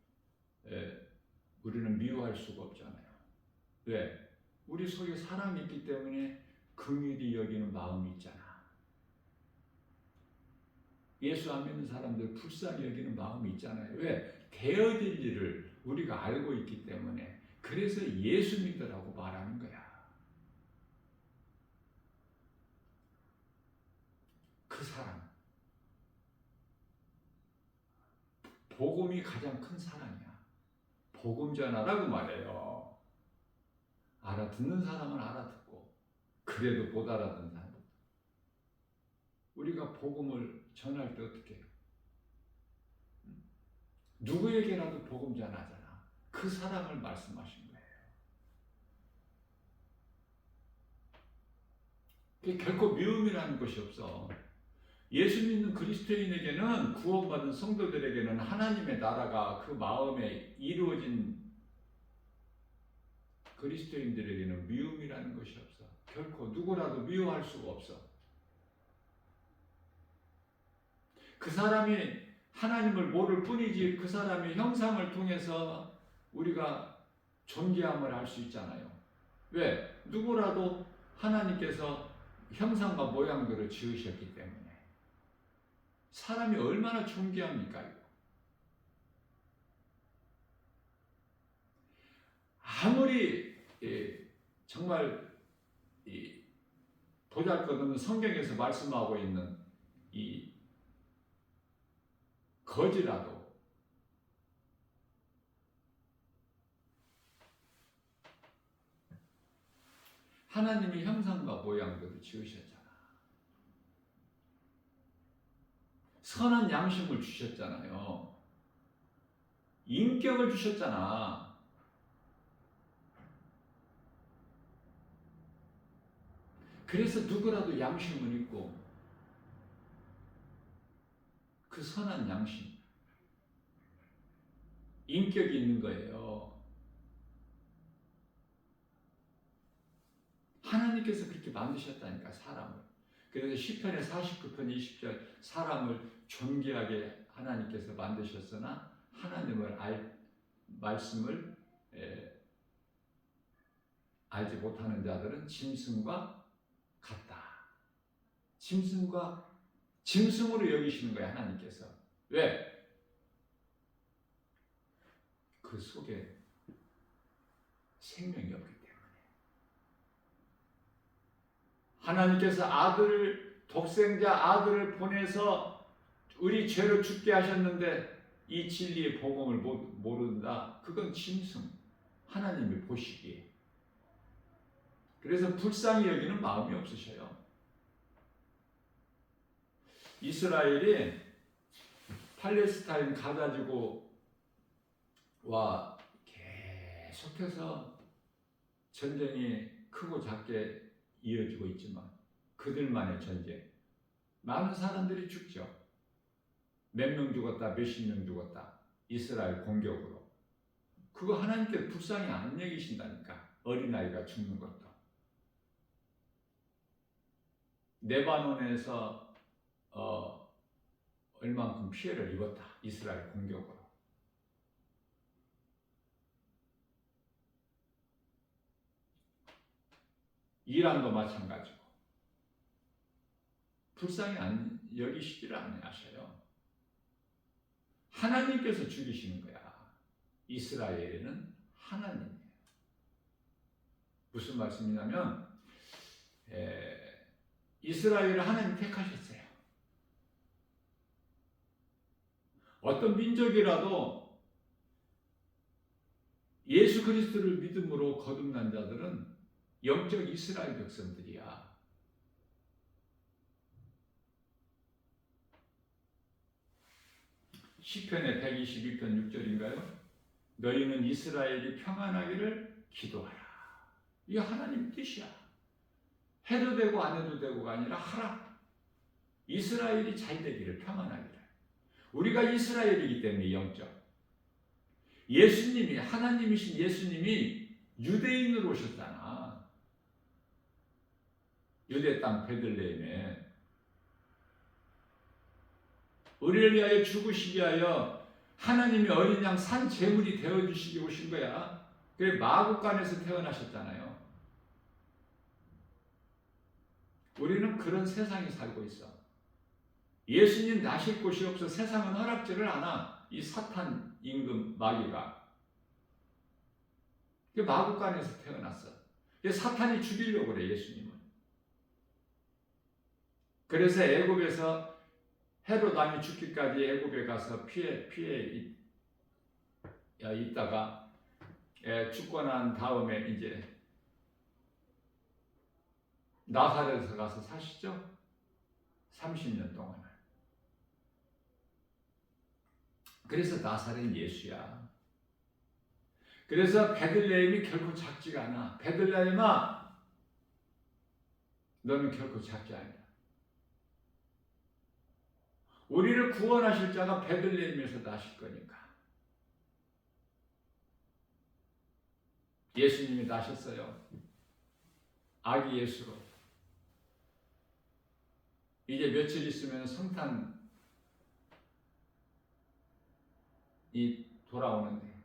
우리는 미워할 수가 없잖아요. 왜? 우리 속에 사랑이 있기 때문에 긍휼히 여기는 마음이 있잖아. 예수 안 믿는 사람들 불쌍히 여기는 마음이 있잖아요. 왜? 되어질 일을 우리가 알고 있기 때문에. 그래서 예수 믿으라고 말하는 거야. 그 사랑. 복음이 가장 큰 사랑이야. 복음 전하라고 말해요. 알아듣는 사람은 알아듣고 그래도 못 알아듣는 사람. 우리가 복음을 전할 때 어떻게 해요? 누구에게라도 복음 전하잖아. 그 사랑을 말씀하신 거예요. 결코 미움이라는 것이 없어. 예수 믿는 그리스도인에게는, 구원받은 성도들에게는 하나님의 나라가 그 마음에 이루어진 그리스도인들에게는 미움이라는 것이 없어. 결코 누구라도 미워할 수가 없어. 그 사람이 하나님을 모를 뿐이지 그 사람의 형상을 통해서 우리가 존귀함을 알 수 있잖아요. 왜? 누구라도 하나님께서 형상과 모양들을 지으셨기 때문에. 사람이 얼마나 존귀합니까? 이거? 아무리 정말 보잘것없는 성경에서 말씀하고 있는 이 거지라도 하나님의 형상과 모양들을 지으셨잖아. 선한 양심을 주셨잖아요. 인격을 주셨잖아. 그래서 누구라도 양심을 있고 그 선한 양심, 인격이 있는 거예요. 하나님께서 그렇게 만드셨다니까, 사람을. 그래서 시편의 49편 20절, 사람을 존귀하게 하나님께서 만드셨으나 하나님을 말씀을 알지 못하는 자들은 짐승과 같다. 짐승으로 여기시는 거예요, 하나님께서. 왜? 그 속에 생명이 없기 때문에. 하나님께서 독생자 아들을 보내서 우리 죄를 죽게 하셨는데 이 진리의 복음을 모른다. 그건 짐승. 하나님이 보시기에. 그래서 불쌍히 여기는 마음이 없으셔요. 이스라엘이 팔레스타인 가가지고와 계속해서 전쟁이 크고 작게 이어지고 있지만 그들만의 전쟁, 많은 사람들이 죽죠. 몇 명 죽었다, 몇십 명 죽었다. 이스라엘 공격으로. 그거 하나님께 불쌍히 안 여기신다니까. 어린아이가 죽는 것도. 레바논에서 얼만큼 피해를 입었다. 이스라엘 공격으로. 이란도 마찬가지고. 불쌍히 안 여기시지를 않으셔요. 하나님께서 죽이시는 거야. 이스라엘에는 하나님이에요. 무슨 말씀이냐면 이스라엘을 하나님 택하셨어요. 어떤 민족이라도 예수 그리스도를 믿음으로 거듭난 자들은 영적 이스라엘 백성들이야. 시편의 122편 6절인가요? 너희는 이스라엘이 평안하기를 기도하라. 이게 하나님 뜻이야. 해도 되고 안 해도 되고가 아니라 하라. 이스라엘이 잘 되기를, 평안하기를. 우리가 이스라엘이기 때문에 영적. 예수님이, 하나님이신 예수님이 유대인으로 오셨잖아. 유대 땅 베들레헴에. 우리를 위하여 죽으시기 위하여 하나님이 어린 양 산 제물이 되어주시기 오신 거야. 그래 마구간에서 태어나셨잖아요. 우리는 그런 세상에 살고 있어. 예수님 나실 곳이 없어 세상은 허락지를 않아. 이 사탄 임금 마귀가. 마구간에서 태어났어. 사탄이 죽이려고 그래 예수님은. 그래서 애굽에서 헤롯 왕이 죽기까지 애굽에 가서 피해 있다가 죽고 난 다음에 이제 나사렛에서 가서 사시죠. 30년 동안. 그래서 나사렛 예수야. 그래서 베들레헴이 결코 작지가 않아. 베들레헴아, 너는 결코 작지 않아. 우리를 구원하실 자가 베들레헴에서 나실 거니까. 예수님이 나셨어요. 아기 예수로. 이제 며칠 있으면 성탄이 돌아오는데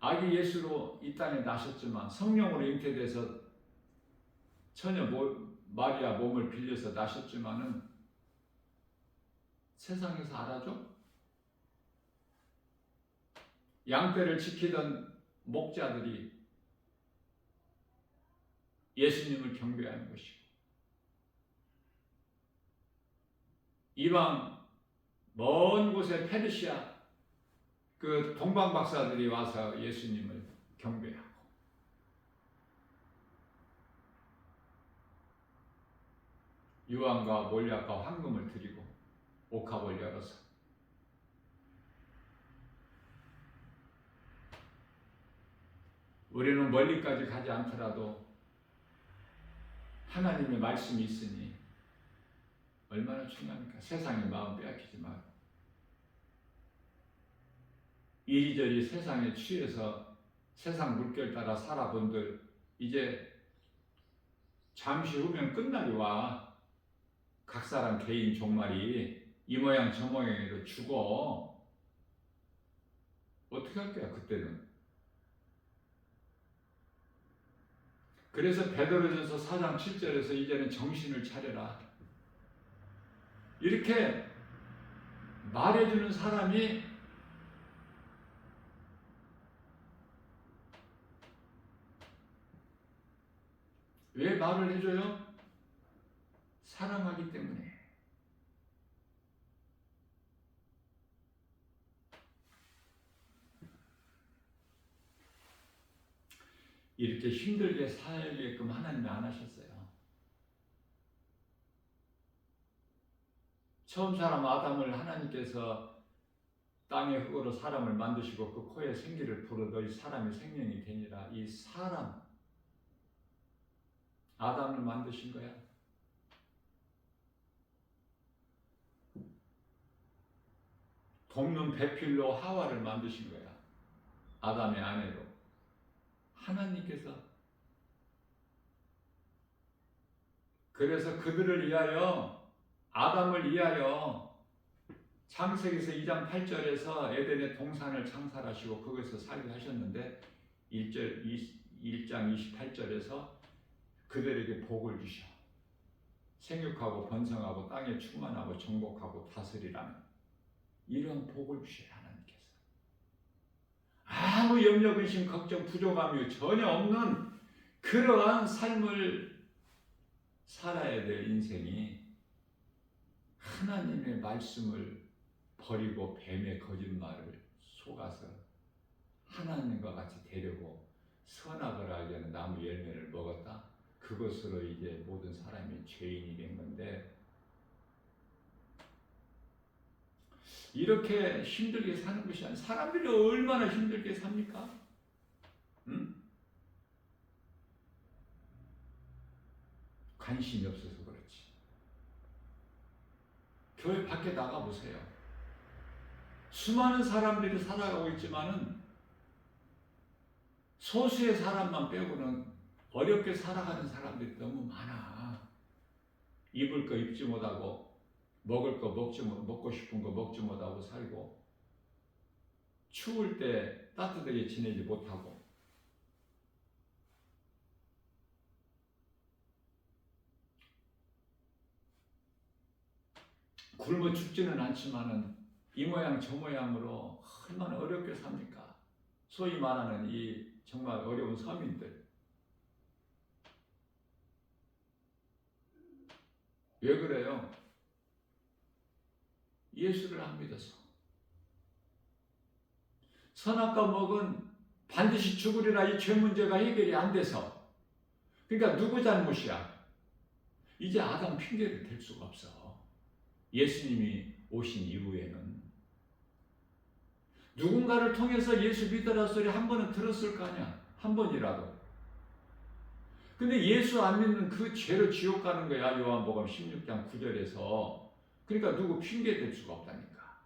아기 예수로 이 땅에 나셨지만 성령으로 잉태돼서 처녀 마리아 몸을 빌려서 나셨지만은 세상에서 알아줘? 양떼를 지키던 목자들이 예수님을 경배하는 것이고 이방 먼 곳에 페르시아 그 동방 박사들이 와서 예수님을 경배하고 유황과 몰약과 황금을 드리고 옥합을 열어서 우리는 멀리까지 가지 않더라도 하나님의 말씀이 있으니 얼마나 중요합니까? 세상의 마음 빼앗기지 말고 이리저리 세상에 취해서 세상 물결 따라 살아본들 이제 잠시 후면 끝날이 와. 각 사람 개인 종말이 이 모양 저 모양으로 죽어. 어떻게 할 거야 그때는. 그래서 베드로전서 4장 7절에서 이제는 정신을 차려라. 이렇게 말해주는 사람이 왜 말을 해줘요? 사랑하기 때문에. 이렇게 힘들게 살게끔 하나님이 안 하셨어요. 처음 사람 아담을 하나님께서 땅의 흙으로 사람을 만드시고 그 코에 생기를 불어 너희 사람이 생명이 되니라. 이 사람 아담을 만드신 거야. 돕는 배필로 하와를 만드신 거야. 아담의 아내로. 하나님께서. 그래서 그들을 위하여 아담을 위하여 창세기서 2장 8절에서 에덴의 동산을 창설하시고 거기서 살게 하셨는데 1장 28절에서 그들에게 복을 주셔. 생육하고 번성하고 땅에 충만하고 정복하고 다스리라는 이런 복을 주셔요. 하나님께서. 아무 염려, 근심, 걱정, 부족함이 전혀 없는 그러한 삶을 살아야 될 인생이 하나님의 말씀을 버리고 뱀의 거짓말을 속아서 하나님과 같이 되려고 선악을 알게 하는 나무 열매를 먹었다. 그것으로 이제 모든 사람이 죄인이 된 건데, 이렇게 힘들게 사는 것이 아니라 사람들이 얼마나 힘들게 삽니까? 응? 관심이 없어서 그렇지. 교회 밖에 나가보세요. 수많은 사람들이 살아가고 있지만은 소수의 사람만 빼고는 어렵게 살아가는 사람들이 너무 많아. 입을 거 입지 못하고, 먹을 거 먹고 싶은 거 먹지 못하고 살고, 추울 때 따뜻하게 지내지 못하고, 굶어 죽지는 않지만은 이 모양 저 모양으로 얼마나 어렵게 삽니까? 소위 말하는 이 정말 어려운 서민들. 왜 그래요? 예수를 안 믿어서. 선악과 먹은 반드시 죽으리라 이 죄 문제가 해결이 안 돼서. 그러니까 누구 잘못이야? 이제 아담 핑계를 댈 수가 없어. 예수님이 오신 이후에는 누군가를 통해서 예수 믿으라 소리 한 번은 들었을 거 아니야. 한 번이라도. 근데 예수 안 믿는 그 죄로 지옥 가는 거야. 요한복음 16장 9절에서. 그러니까 누구 핑계 댈 수가 없다니까.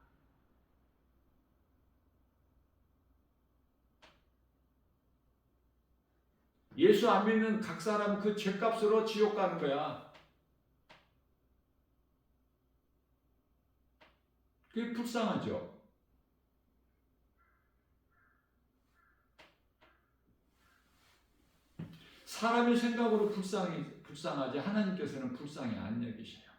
예수 안 믿는 각 사람 그 죄값으로 지옥 가는 거야. 그게 불쌍하죠. 사람의 생각으로 불쌍하지 하나님께서는 불쌍히 안 여기셔요.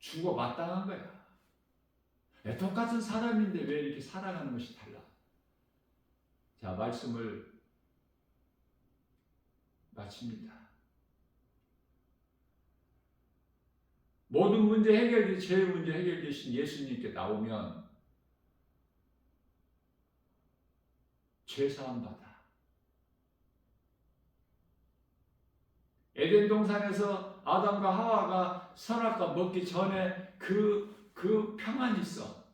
죽어 마땅한 거야. 똑같은 사람인데 왜 이렇게 살아가는 것이 달라? 자, 말씀을 마칩니다. 모든 문제 죄의 문제 해결되신 예수님께 나오면 죄 사함 받아. 에덴 동산에서 아담과 하와가 선악과 먹기 전에 그 평안이 있어.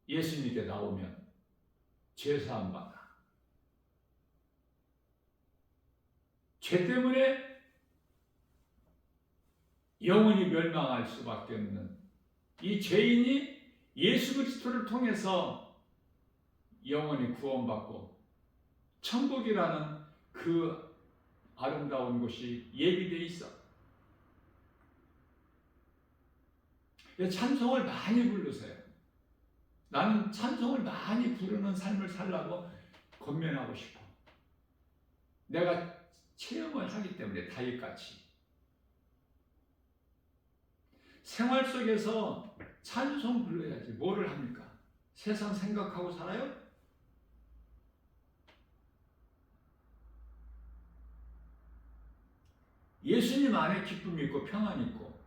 예수님께 나오면 죄 사함 받아. 죄 때문에 영원히 멸망할 수밖에 없는 이 죄인이 예수 그리스도를 통해서 영원히 구원받고 천국이라는 그 아름다운 곳이 예비되어 있어. 찬송을 많이 부르세요. 나는 찬송을 많이 부르는 삶을 살라고 권면하고 싶어. 내가 체험을 하기 때문에 다윗같이. 생활 속에서 찬송 불러야지. 뭐를 합니까? 세상 생각하고 살아요? 예수님 안에 기쁨이 있고 평안이 있고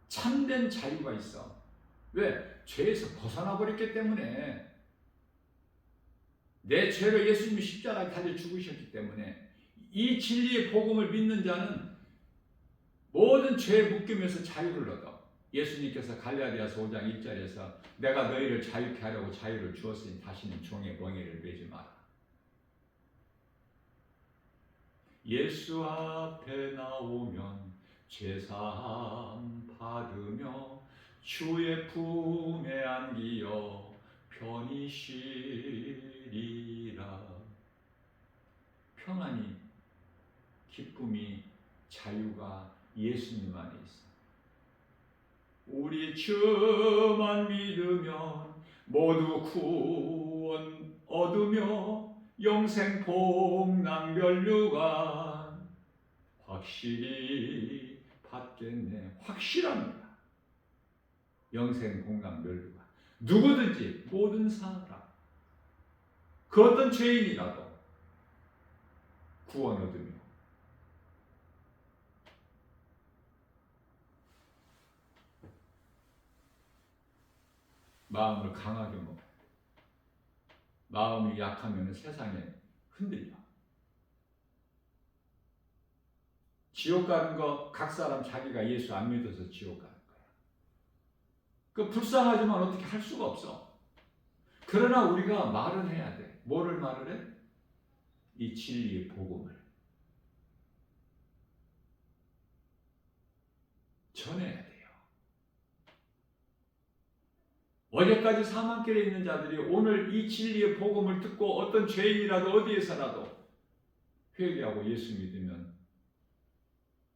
참된 자유가 있어. 왜? 죄에서 벗어나 버렸기 때문에. 내 죄로 예수님이 십자가에 달려 죽으셨기 때문에 이 진리의 복음을 믿는 자는 모든 죄의 묶임에서 자유를 얻어. 예수님께서 갈라디아서 5장 1절에서 내가 너희를 자유케 하려고 자유를 주었으니 다시는 종의 멍에를 매지 마라. 예수 앞에 나오면 죄사함 받으며 주의 품에 안기어 편히 쉬리라. 평안이, 기쁨이, 자유가 예수님 안에 있어. 우리 주만 믿으면 모두 구원 얻으며 영생 복락 면류관 확실히 받겠네. 확실합니다. 영생 공감 멸류관. 누구든지 모든 사람 그 어떤 죄인이라도 구원 얻으며 마음을 강하게 먹어. 마음이 약하면 세상에 흔들려. 지옥 가는 거 각 사람 자기가 예수 안 믿어서 지옥 가는 거야. 그 불쌍하지만 어떻게 할 수가 없어. 그러나 우리가 말은 해야 돼. 뭐를 말을 해? 이 진리의 복음을 전해야 돼요. 어제까지 사망길에 있는 자들이 오늘 이 진리의 복음을 듣고 어떤 죄인이라도 어디에서라도 회개하고 예수 믿으면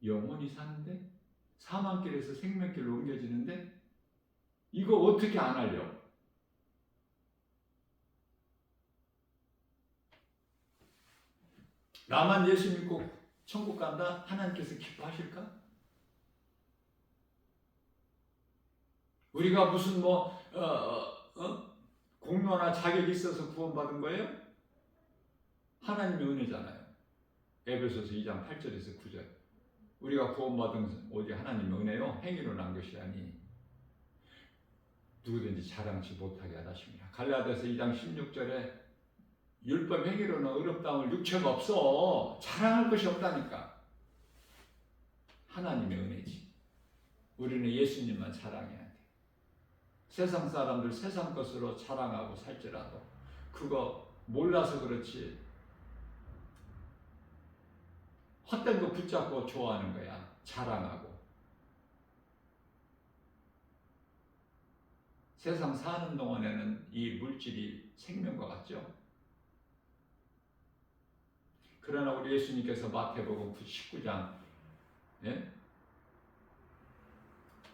영원히 사는데, 사망길에서 생명길로 옮겨지는데, 이거 어떻게 안 하려? 나만 예수 믿고 천국 간다? 하나님께서 기뻐하실까? 우리가 무슨 공로나 자격이 있어서 구원받은 거예요? 하나님의 은혜잖아요. 에베소서 2장 8절에서 9절. 우리가 구원받은 오직 하나님의 은혜요 행위로 난 것이 아니 누구든지 자랑치 못하게 하다십니다. 갈라디아서 2장 16절에 율법 행위로는 의롭다함을 육체가 없어. 자랑할 것이 없다니까. 하나님의 은혜지. 우리는 예수님만 자랑해야 돼. 세상 사람들 세상 것으로 자랑하고 살지라도 그거 몰라서 그렇지 헛된 거 붙잡고 좋아하는 거야. 자랑하고. 세상 사는 동안에는 이 물질이 생명과 같죠. 그러나 우리 예수님께서 마태복음 19장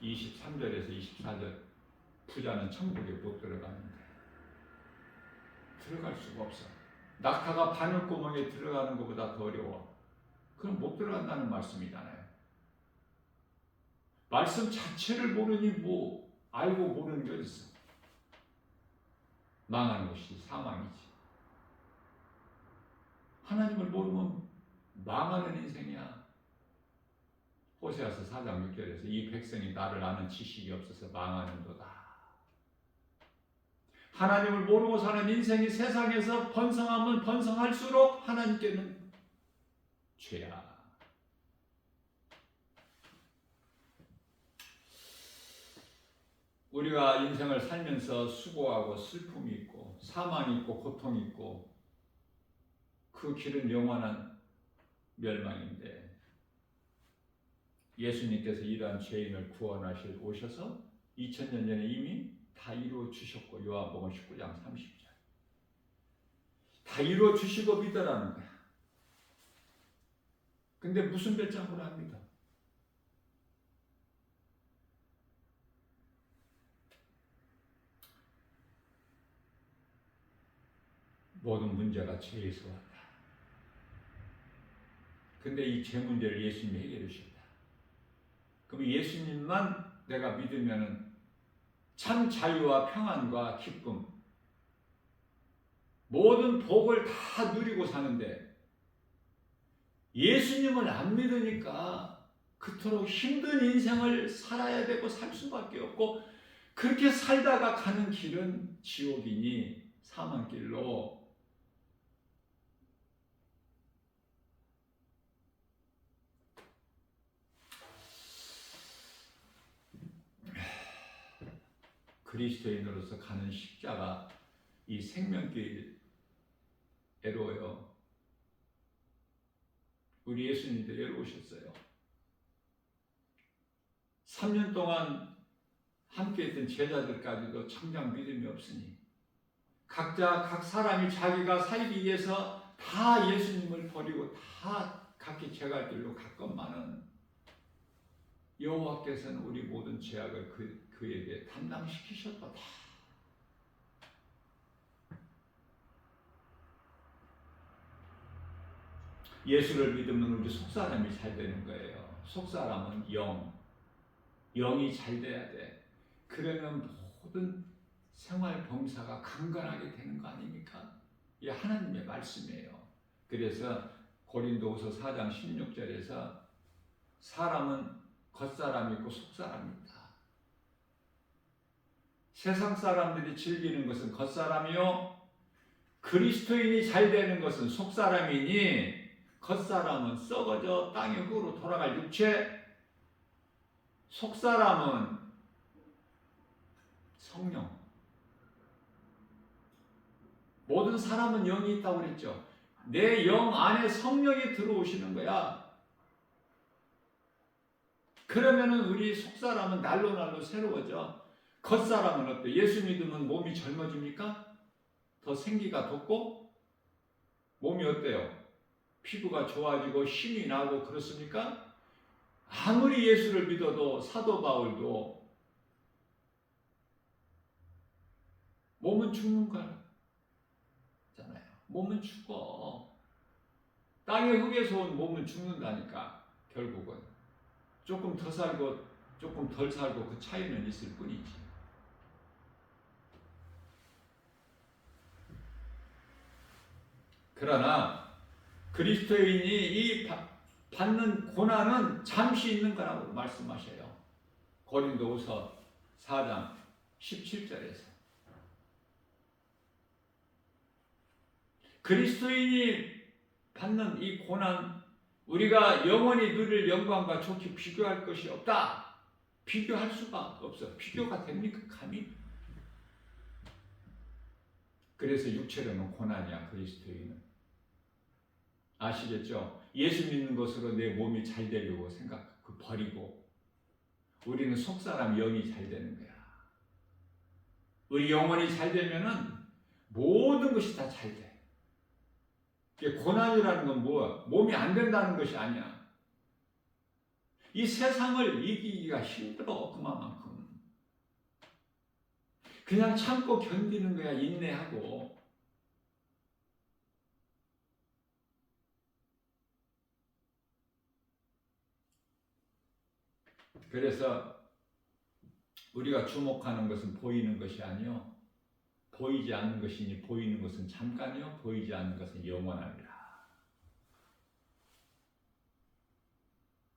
23절에서 24절 부자는 천국에 못 들어가는데 들어갈 수가 없어. 낙타가 바늘구멍에 들어가는 것보다 더 어려워. 그럼 못 들어간다는 말씀이잖아요. 말씀 자체를 모르니 뭐 알고 모르는 게 있어. 망하는 것이 사망이지. 하나님을 모르면 망하는 인생이야. 호세아서 4장 6절에서 이 백성이 나를 아는 지식이 없어서 망하는도다. 하나님을 모르고 사는 인생이 세상에서 번성하면 번성할수록 하나님께는 죄야. 우리가 인생을 살면서 수고하고 슬픔이 있고 사망이 있고 고통이 있고 그 길은 영원한 멸망인데 예수님께서 이러한 죄인을 구원하실 오셔서 2000년 전에 이미 다 이루어 주셨고 요한복음 19장 30절 다 이루어 주시고 믿으라는 거야. 근데 무슨 배짱으로 합니다. 모든 문제가 죄에서 왔다. 근데 이 죄 문제를 예수님이 해결해 주셨다. 그럼 예수님만 내가 믿으면은 참 자유와 평안과 기쁨, 모든 복을 다 누리고 사는데 예수님을 안 믿으니까 그토록 힘든 인생을 살아야 되고 살 수밖에 없고 그렇게 살다가 가는 길은 지옥이니 사망길로 그리스도인으로서 가는 십자가 이 생명길 애로워요. 우리 예수님도 애로우셨어요. 3년 동안 함께했던 제자들까지도 정작 믿음이 없으니 각자 각 사람이 자기가 살기 위해서 다 예수님을 버리고 다 각기 제갈 길로 갔건만은 여호와께서는 우리 모든 죄악을 그에게 담당시키셨도다. 예수를 믿으면 우리 속사람이 잘 되는 거예요. 속사람은 영이 잘 돼야 돼. 그러면 모든 생활 범사가 강건하게 되는 거 아닙니까? 이게 하나님의 말씀이에요. 그래서 고린도후서 4장 16절에서 사람은 겉사람이 있고 속사람이 있다. 세상 사람들이 즐기는 것은 겉사람이요, 그리스도인이 잘 되는 것은 속사람이니 겉사람은 썩어져 땅의 흙으로 돌아갈 육체, 속사람은 성령. 모든 사람은 영이 있다고 그랬죠. 내 영 안에 성령이 들어오시는 거야. 그러면은 우리 속사람은 날로 날로 새로워져. 겉사람은 어때? 예수 믿으면 몸이 젊어집니까? 더 생기가 돋고 몸이 어때요? 피부가 좋아지고 힘이 나고 그렇습니까? 아무리 예수를 믿어도 사도 바울도 몸은 죽는 거잖아요. 몸은 죽어. 땅의 흙에서 온 몸은 죽는다니까. 결국은 조금 더 살고 조금 덜 살고 그 차이는 있을 뿐이지. 그러나 그리스도인이 이 받는 고난은 잠시 있는 거라고 말씀하셔요. 고린도후서 4장 17절에서. 그리스도인이 받는 이 고난, 우리가 영원히 누릴 영광과 좋게 비교할 것이 없다. 비교할 수가 없어. 비교가 됩니까? 감히? 그래서 육체로는 고난이야, 그리스도인은. 아시겠죠? 예수 믿는 것으로 내 몸이 잘 되려고 버리고, 우리는 속사람 영이 잘 되는 거야. 우리 영혼이 잘 되면은 모든 것이 다 잘 돼. 고난이라는 건 뭐야? 몸이 안 된다는 것이 아니야. 이 세상을 이기기가 힘들어, 그만큼. 그냥 참고 견디는 거야, 인내하고. 그래서 우리가 주목하는 것은 보이는 것이 아니요, 보이지 않는 것이니 보이는 것은 잠깐이요, 보이지 않는 것은 영원합니다.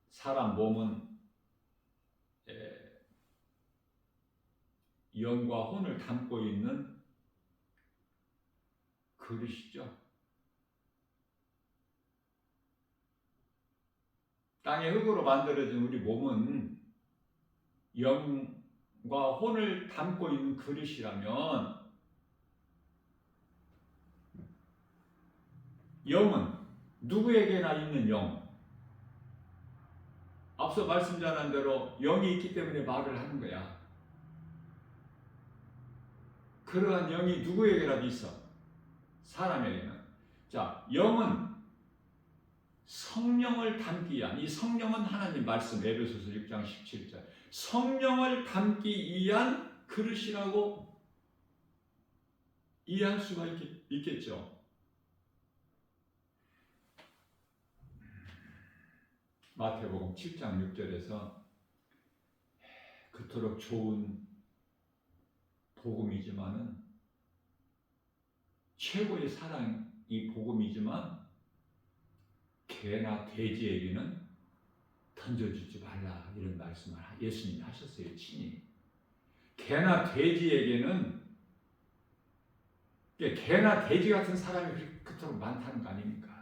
사람 몸은 영과 혼을 담고 있는 그릇이죠. 땅의 흙으로 만들어진 우리 몸은 영과 혼을 담고 있는 그릇이라면, 영은 누구에게나 있는 영. 앞서 말씀드린 대로 영이 있기 때문에 말을 하는 거야. 그러한 영이 누구에게라도 있어. 사람에게는. 자, 영은 성령을 담기 위한, 이 성령은 하나님 말씀, 에베소서 6장 17절. 성령을 담기 위한 그릇이라고 이해할 수가 있겠죠. 마태복음 7장 6절에서 그토록 좋은 복음이지만은, 최고의 사랑이 복음이지만 개나 돼지에게는 던져주지 말라, 이런 말씀을 예수님이 하셨어요, 친히. 개나 돼지에게는, 개나 돼지 같은 사람이 그토록 많다는 거 아닙니까?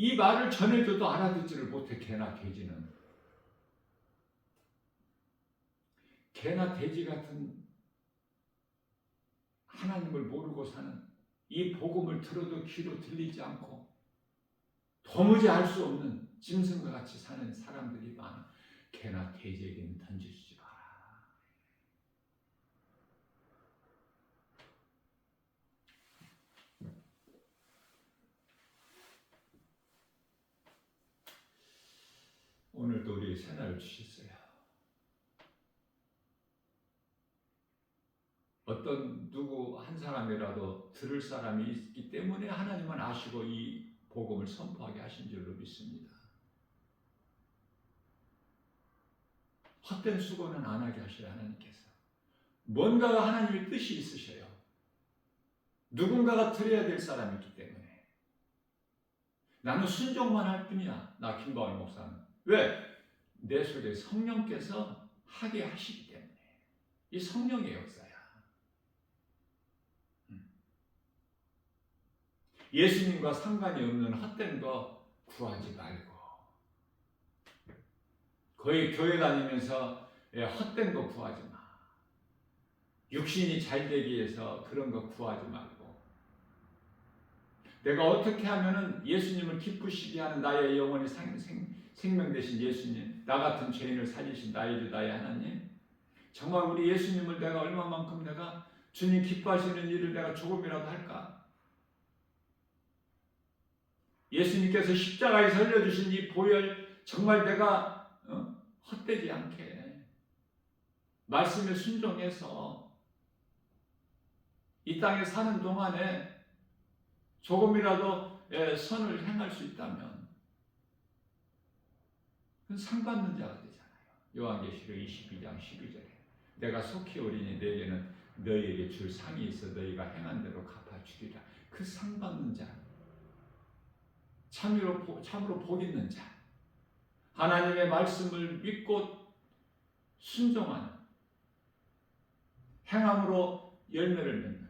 이 말을 전해줘도 알아듣지를 못해, 개나 돼지는. 개나 돼지 같은 하나님을 모르고 사는, 이 복음을 들어도 귀로 들리지 않고 도무지 알 수 없는 짐승과 같이 사는 사람들이 많아. 개나 돼지에게는 던져주지 마라. 오늘도 우리 새날을 주셨어요. 어떤 누구 한 사람이라도 들을 사람이 있기 때문에 하나님은 아시고 이 복음을 선포하게 하신 줄로 믿습니다. 헛된 수고는 안 하게 하시라 하나님께서. 뭔가가 하나님의 뜻이 있으셔요. 누군가가 드려야 될 사람이 있기 때문에. 나는 순종만 할 뿐이야. 나 김바울 목사는. 왜? 내 속에 성령께서 하게 하시기 때문에. 이 성령의 역사야. 예수님과 상관이 없는 헛된 거 구하지 말고, 거의 교회 다니면서 헛된 거 구하지 마. 육신이 잘 되기 위해서 그런 거 구하지 말고, 내가 어떻게 하면은 예수님을 기쁘시게 하는 나의 영혼이 생명 되신 예수님, 나 같은 죄인을 살리신 나의 주 나의 하나님, 정말 우리 예수님을 내가 얼마만큼 내가 주님 기뻐하시는 일을 내가 조금이라도 할까? 예수님께서 십자가에 살려주신 이 보혈 정말 내가 헛되지 않게 말씀에 순종해서 이 땅에 사는 동안에 조금이라도 선을 행할 수 있다면 그건 상 받는 자가 되잖아요. 요한계시록 22장 12절에 내가 속히 오리니 너에게는 너희에게 줄 상이 있어 너희가 행한 대로 갚아주리라. 그 상 받는 자, 참으로 복 있는 자, 하나님의 말씀을 믿고 순종하는, 행함으로 열매를 맺는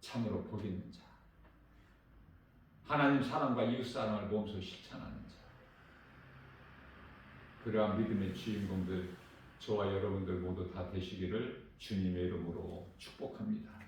참으로 복 있는 자, 하나님 사랑과 이웃 사랑을 몸소 실천하는 자, 그러한 믿음의 주인공들, 저와 여러분들 모두 다 되시기를 주님의 이름으로 축복합니다.